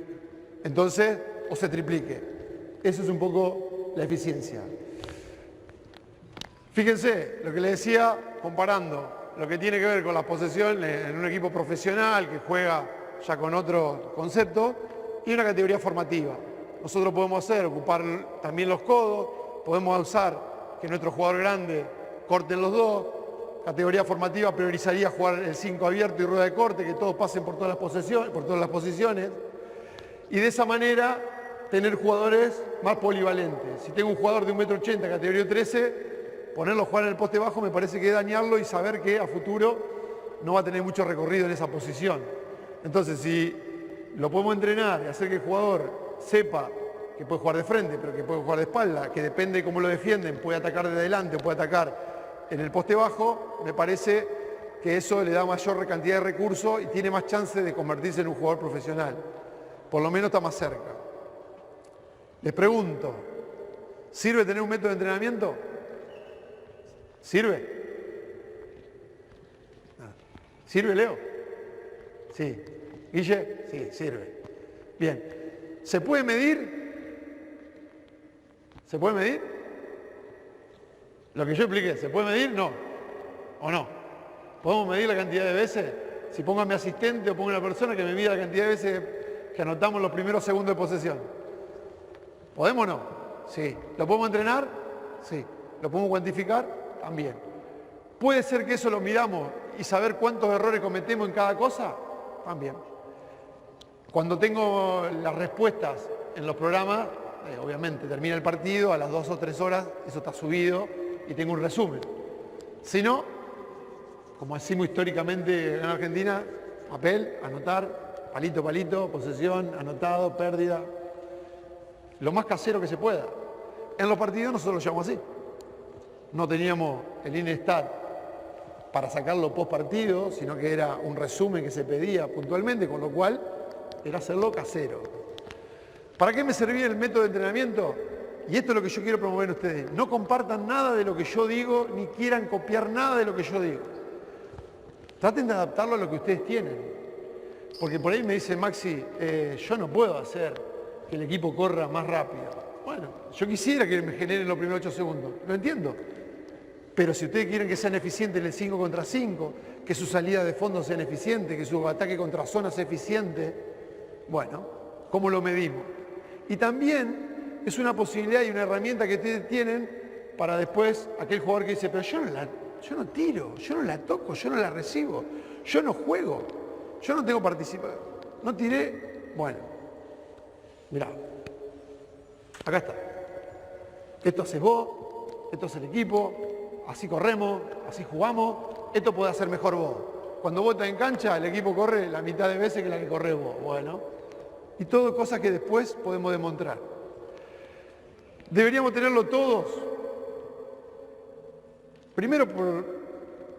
Entonces, o se triplique. Eso es un poco la eficiencia. Fíjense, lo que les decía, comparando lo que tiene que ver con las posesiones en un equipo profesional que juega ya con otro concepto y una categoría formativa. Nosotros podemos ocupar también los codos, podemos usar que nuestro jugador grande corten los dos. Categoría formativa priorizaría jugar el 5 abierto y rueda de corte, que todos pasen por todas las posiciones. Y de esa manera tener jugadores más polivalentes. Si tengo un jugador de 1,80 m, categoría 13, ponerlo a jugar en el poste bajo me parece que es dañarlo y saber que a futuro no va a tener mucho recorrido en esa posición. Entonces, si lo podemos entrenar y hacer que el jugador sepa que puede jugar de frente, pero que puede jugar de espalda, que depende de cómo lo defienden, puede atacar de adelante o puede atacar en el poste bajo, me parece que eso le da mayor cantidad de recursos y tiene más chance de convertirse en un jugador profesional. Por lo menos está más cerca. Les pregunto, ¿sirve tener un método de entrenamiento? ¿Sirve? ¿Sirve, Leo? Sí. ¿Guille? Sí, sirve. Bien. ¿Se puede medir? ¿Se puede medir? Lo que yo expliqué, ¿se puede medir? No. ¿O no? ¿Podemos medir la cantidad de veces? Si pongo a mi asistente o pongo a una persona que me mida la cantidad de veces que anotamos los primeros segundos de posesión. ¿Podemos o no? Sí. ¿Lo podemos entrenar? Sí. ¿Lo podemos cuantificar? También. ¿Puede ser que eso lo miramos y saber cuántos errores cometemos en cada cosa? También. Cuando tengo las respuestas en los programas, obviamente termina el partido, a las 2 o 3 horas, eso está subido y tengo un resumen. Si no, como decimos históricamente en Argentina, papel, anotar, palito, palito, posesión, anotado, pérdida, lo más casero que se pueda. En los partidos nosotros lo llamamos así. No teníamos el INSTAT para sacarlo post partido, sino que era un resumen que se pedía puntualmente, con lo cual era hacerlo casero. ¿Para qué me servía el método de entrenamiento? Y esto es lo que yo quiero promover en ustedes. No compartan nada de lo que yo digo, ni quieran copiar nada de lo que yo digo. Traten de adaptarlo a lo que ustedes tienen. Porque por ahí me dice Maxi, yo no puedo hacer que el equipo corra más rápido. Bueno, yo quisiera que me generen los primeros 8 segundos, lo entiendo. Pero si ustedes quieren que sean eficientes en el 5 contra 5, que su salida de fondo sea eficiente, que su ataque contra zona sea eficiente, bueno, ¿cómo lo medimos? Y también es una posibilidad y una herramienta que ustedes tienen para después aquel jugador que dice, pero yo no tiro, yo no la toco, yo no la recibo, yo no juego, yo no tengo participación, no tiré. Bueno, mirá, acá está. Esto haces vos, esto es el equipo, así corremos, así jugamos, esto puede hacer mejor vos. Cuando vos estás en cancha, el equipo corre la mitad de veces que la que corres vos. Bueno, y todo cosas que después podemos demostrar. Deberíamos tenerlo todos. Primero por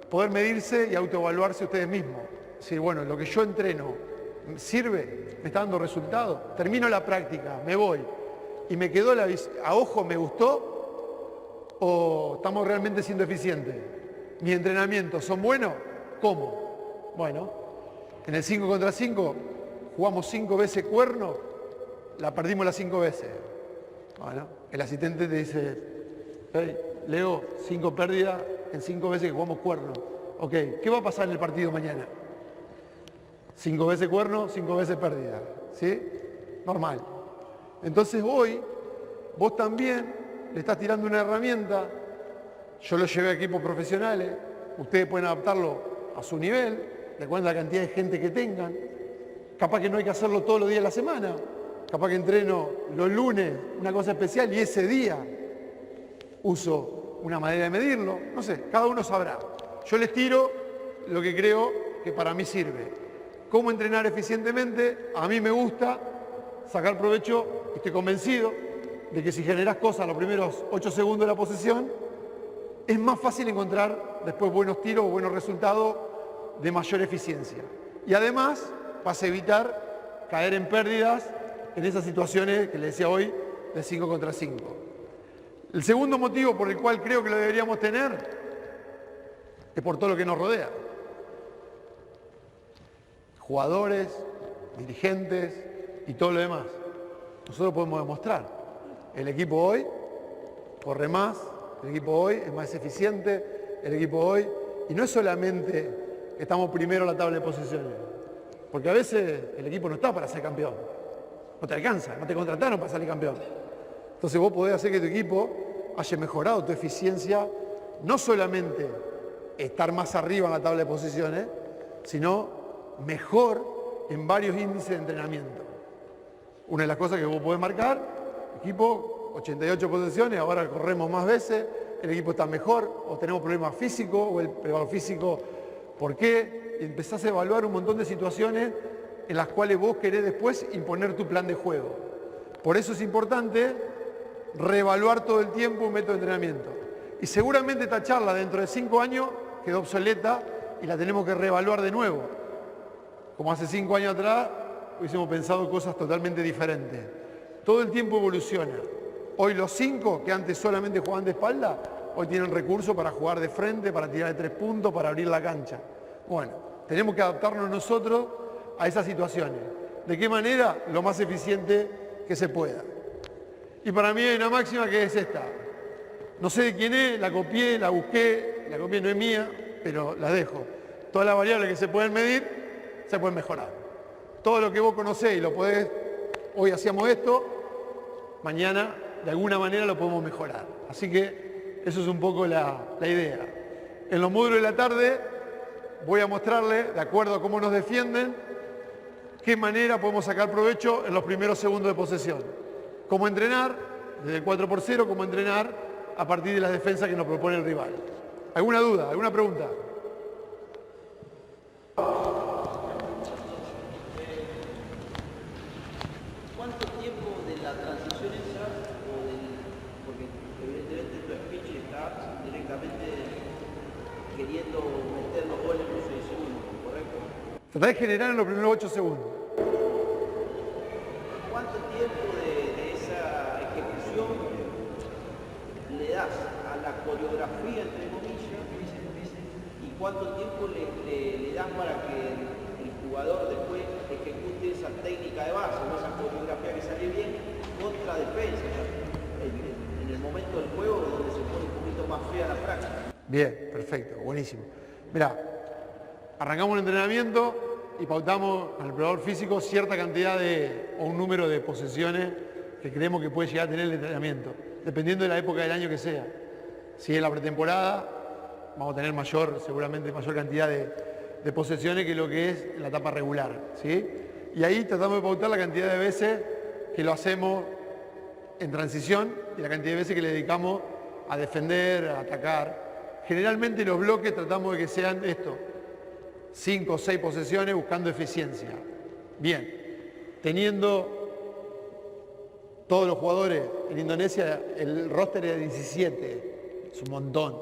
poder medirse y autoevaluarse ustedes mismos. Decir, bueno, lo que yo entreno, ¿sirve? ¿Me está dando resultado? Termino la práctica, me voy. ¿Y me quedó a ojo, me gustó? ¿O estamos realmente siendo eficientes? ¿Mis entrenamientos son buenos? ¿Cómo? Bueno, en el 5 contra 5 jugamos 5 veces cuerno, la perdimos las 5 veces. Bueno, el asistente te dice, hey, Leo, 5 pérdidas en 5 veces que jugamos cuerno. Ok, ¿qué va a pasar en el partido mañana? 5 veces cuerno, 5 veces pérdida. ¿Sí? Normal. Entonces hoy, vos también le estás tirando una herramienta. Yo lo llevé a equipos profesionales. Ustedes pueden adaptarlo a su nivel. acuerdo de la cantidad de gente que tengan. Capaz que no hay que hacerlo todos los días de la semana. Capaz que entreno los lunes, una cosa especial, y ese día uso una manera de medirlo. No sé, cada uno sabrá. Yo les tiro lo que creo que para mí sirve. ¿Cómo entrenar eficientemente? A mí me gusta sacar provecho, estoy convencido de que si generás cosas los primeros 8 segundos de la posesión, es más fácil encontrar después buenos tiros o buenos resultados de mayor eficiencia. Y además vas a evitar caer en pérdidas en esas situaciones que les decía hoy de 5 contra 5. El segundo motivo por el cual creo que lo deberíamos tener es por todo lo que nos rodea. Jugadores, dirigentes y todo lo demás. Nosotros podemos demostrar. El equipo hoy corre más, el equipo hoy es más eficiente, el equipo hoy, y no es solamente que estamos primero en la tabla de posiciones, porque a veces el equipo no está para ser campeón, no te alcanza, no te contrataron para salir campeón. Entonces vos podés hacer que tu equipo haya mejorado tu eficiencia, no solamente estar más arriba en la tabla de posiciones, sino mejor en varios índices de entrenamiento. Una de las cosas que vos podés marcar, equipo, 88 posesiones, ahora corremos más veces, el equipo está mejor, o tenemos problemas físicos, o el preparador físico, ¿por qué? Empezás a evaluar un montón de situaciones en las cuales vos querés después imponer tu plan de juego. Por eso es importante reevaluar todo el tiempo un método de entrenamiento. Y seguramente esta charla dentro de 5 años quedó obsoleta y la tenemos que reevaluar de nuevo. Como hace 5 años atrás hubiésemos pensado cosas totalmente diferentes. Todo el tiempo evoluciona. Hoy los 5 que antes solamente jugaban de espalda, hoy tienen recursos para jugar de frente, para tirar de 3 puntos, para abrir la cancha. Bueno, tenemos que adaptarnos nosotros a esas situaciones. ¿De qué manera? Lo más eficiente que se pueda. Y para mí hay una máxima que es esta. No sé de quién es, la copié, la busqué, la copié no es mía, pero la dejo. Todas las variables que se pueden medir, se pueden mejorar. Todo lo que vos conocés y lo podés, hoy hacíamos esto, mañana de alguna manera lo podemos mejorar. Así que eso es un poco la idea. En los módulos de la tarde voy a mostrarles, de acuerdo a cómo nos defienden, qué manera podemos sacar provecho en los primeros segundos de posesión. Cómo entrenar, desde el 4x0, cómo entrenar a partir de las defensas que nos propone el rival. ¿Alguna duda? ¿Alguna pregunta? ¿Cuánto tiempo de la transición esa, porque evidentemente tu speech está directamente queriendo meter los goles en los 6 segundos, ¿correcto? Tratá de generar en los primeros 8 segundos. ¿Cuánto tiempo de esa ejecución le das a la coreografía, entre comillas, y cuánto tiempo le das para que el jugador después ejecute esa técnica de base, o esa coreografía que sale bien, contra defensa, en el momento del juego donde se pone un poquito más fea la práctica? Bien, perfecto, buenísimo. Mirá, arrancamos el entrenamiento y pautamos al preparador físico cierta cantidad o un número de posesiones que creemos que puede llegar a tener el entrenamiento, dependiendo de la época del año que sea. Si es la pretemporada, vamos a tener seguramente mayor cantidad de posesiones que lo que es la etapa regular, ¿sí? Y ahí tratamos de pautar la cantidad de veces que lo hacemos en transición y la cantidad de veces que le dedicamos a defender, a atacar. Generalmente los bloques tratamos de que sean esto, 5 o 6 posesiones buscando eficiencia. Bien, teniendo todos los jugadores en Indonesia, el roster era 17, es un montón.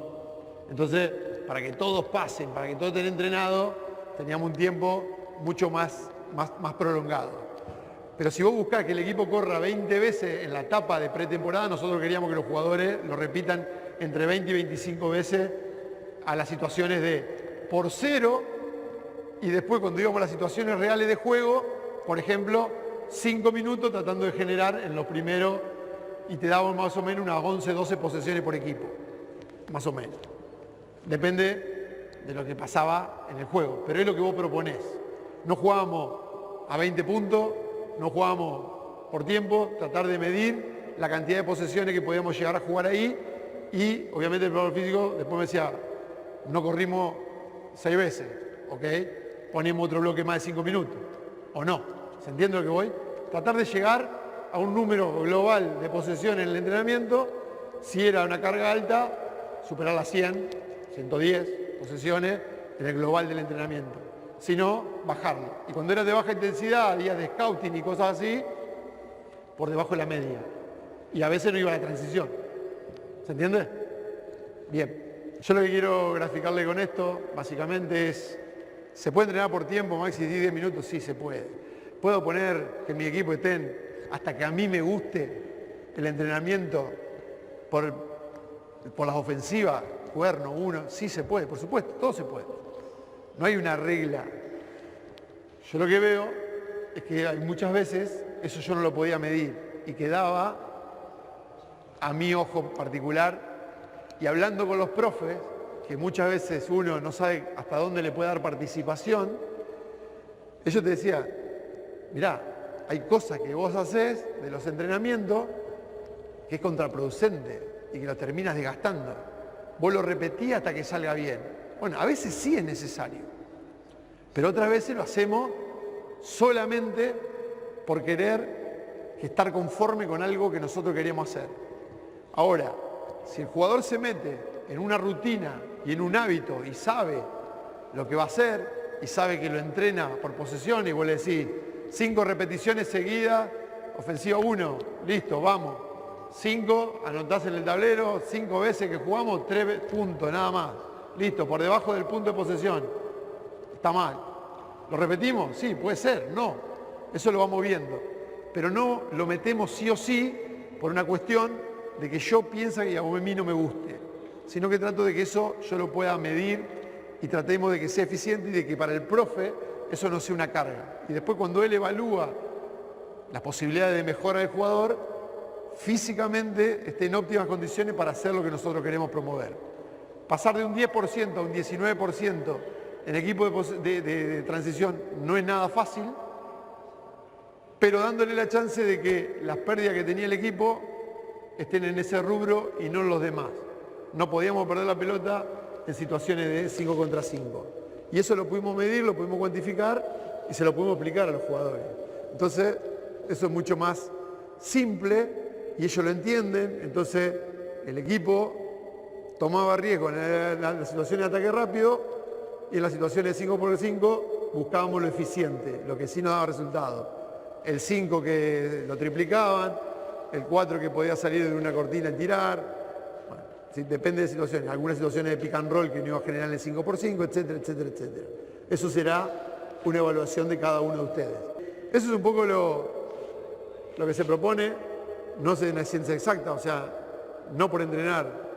Entonces, para que todos pasen, para que todos estén entrenados, teníamos un tiempo mucho más prolongado. Pero si vos buscás que el equipo corra 20 veces en la etapa de pretemporada, nosotros queríamos que los jugadores lo repitan entre 20 y 25 veces a las situaciones de por 0 y después cuando íbamos a las situaciones reales de juego, por ejemplo, 5 minutos tratando de generar en los primeros y te daban más o menos unas 11, 12 posesiones por equipo, más o menos. Depende de lo que pasaba en el juego, pero es lo que vos proponés. No jugábamos a 20 puntos, no jugábamos por tiempo, tratar de medir la cantidad de posesiones que podíamos llegar a jugar ahí y obviamente el preparador físico después me decía, no corrimos 6 veces, ¿ok? ponemos otro bloque más de 5 minutos. ¿O no? ¿Se entiende lo que voy? Tratar de llegar a un número global de posesiones en el entrenamiento. Si era una carga alta, superar las 100, 110 posesiones en el global del entrenamiento. Si no, bajarlo. Y cuando era de baja intensidad, días de scouting y cosas así, por debajo de la media. Y a veces no iba a la transición. ¿Se entiende? Bien. Yo lo que quiero graficarle con esto, básicamente es, ¿se puede entrenar por tiempo, Maxi, 10 minutos? Sí, se puede. ¿Puedo poner que mi equipo estén hasta que a mí me guste el entrenamiento por las ofensivas, cuerno, uno? Sí se puede, por supuesto, todo se puede. No hay una regla. Yo lo que veo es que hay muchas veces eso yo no lo podía medir y quedaba a mi ojo particular, y hablando con los profes, que muchas veces uno no sabe hasta dónde le puede dar participación, ellos te decían, mirá, hay cosas que vos haces de los entrenamientos que es contraproducente y que lo terminas desgastando. Vos lo repetís hasta que salga bien. Bueno, a veces sí es necesario, pero otras veces lo hacemos solamente por querer estar conforme con algo que nosotros queríamos hacer. Ahora, si el jugador se mete en una rutina y en un hábito y sabe lo que va a hacer y sabe que lo entrena por posesión y vos le decís 5 repeticiones seguidas, ofensiva 1, listo, vamos. 5, anotás en el tablero, 5 veces que jugamos, 3 puntos, nada más. Listo, por debajo del punto de posesión. Está mal. ¿Lo repetimos? Sí, puede ser, no. Eso lo vamos viendo. Pero no lo metemos sí o sí por una cuestión de que yo pienso que a mí no me guste, sino que trato de que eso yo lo pueda medir y tratemos de que sea eficiente y de que para el profe eso no sea una carga. Y después cuando él evalúa las posibilidades de mejora del jugador, físicamente esté en óptimas condiciones para hacer lo que nosotros queremos promover. Pasar de un 10% a un 19% en equipo de transición no es nada fácil, pero dándole la chance de que las pérdidas que tenía el equipo estén en ese rubro y no en los demás. No podíamos perder la pelota en situaciones de 5 contra 5. Y eso lo pudimos medir, lo pudimos cuantificar y se lo pudimos explicar a los jugadores. Entonces, eso es mucho más simple y ellos lo entienden. Entonces, el equipo tomaba riesgo en las situaciones de ataque rápido y en las situaciones de 5x5 buscábamos lo eficiente, lo que sí nos daba resultado. El 5 que lo triplicaban, el 4 que podía salir de una cortina y tirar. Bueno, sí, depende de situaciones. Algunas situaciones de pick and roll que no iba a generar el 5x5, etcétera, etcétera, etcétera. Eso será una evaluación de cada uno de ustedes. Eso es un poco lo que se propone. No es una ciencia exacta, o sea, no por entrenar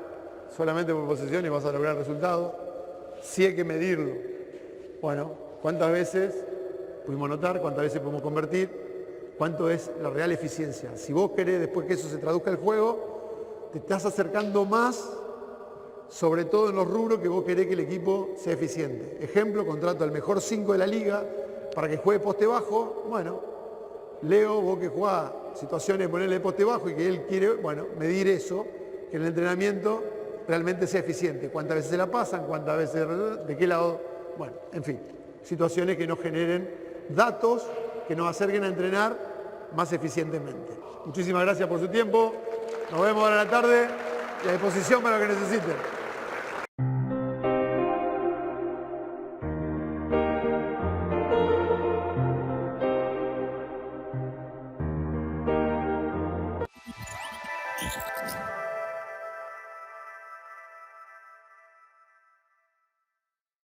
solamente por posesiones vas a lograr resultados. Sí hay que medirlo. Bueno, ¿cuántas veces pudimos anotar? ¿Cuántas veces podemos convertir? ¿Cuánto es la real eficiencia? Si vos querés después que eso se traduzca al juego, te estás acercando más, sobre todo en los rubros que vos querés que el equipo sea eficiente. Ejemplo, contrato al mejor 5 de la liga para que juegue poste bajo. Bueno, Leo, vos que jugás situaciones de ponerle poste bajo y que él quiere, bueno, medir eso, que el entrenamiento realmente sea eficiente. ¿Cuántas veces se la pasan? ¿Cuántas veces? ¿De qué lado? Bueno, en fin, situaciones que nos generen datos que nos acerquen a entrenar más eficientemente. Muchísimas gracias por su tiempo. Nos vemos ahora en la tarde y a disposición para lo que necesiten.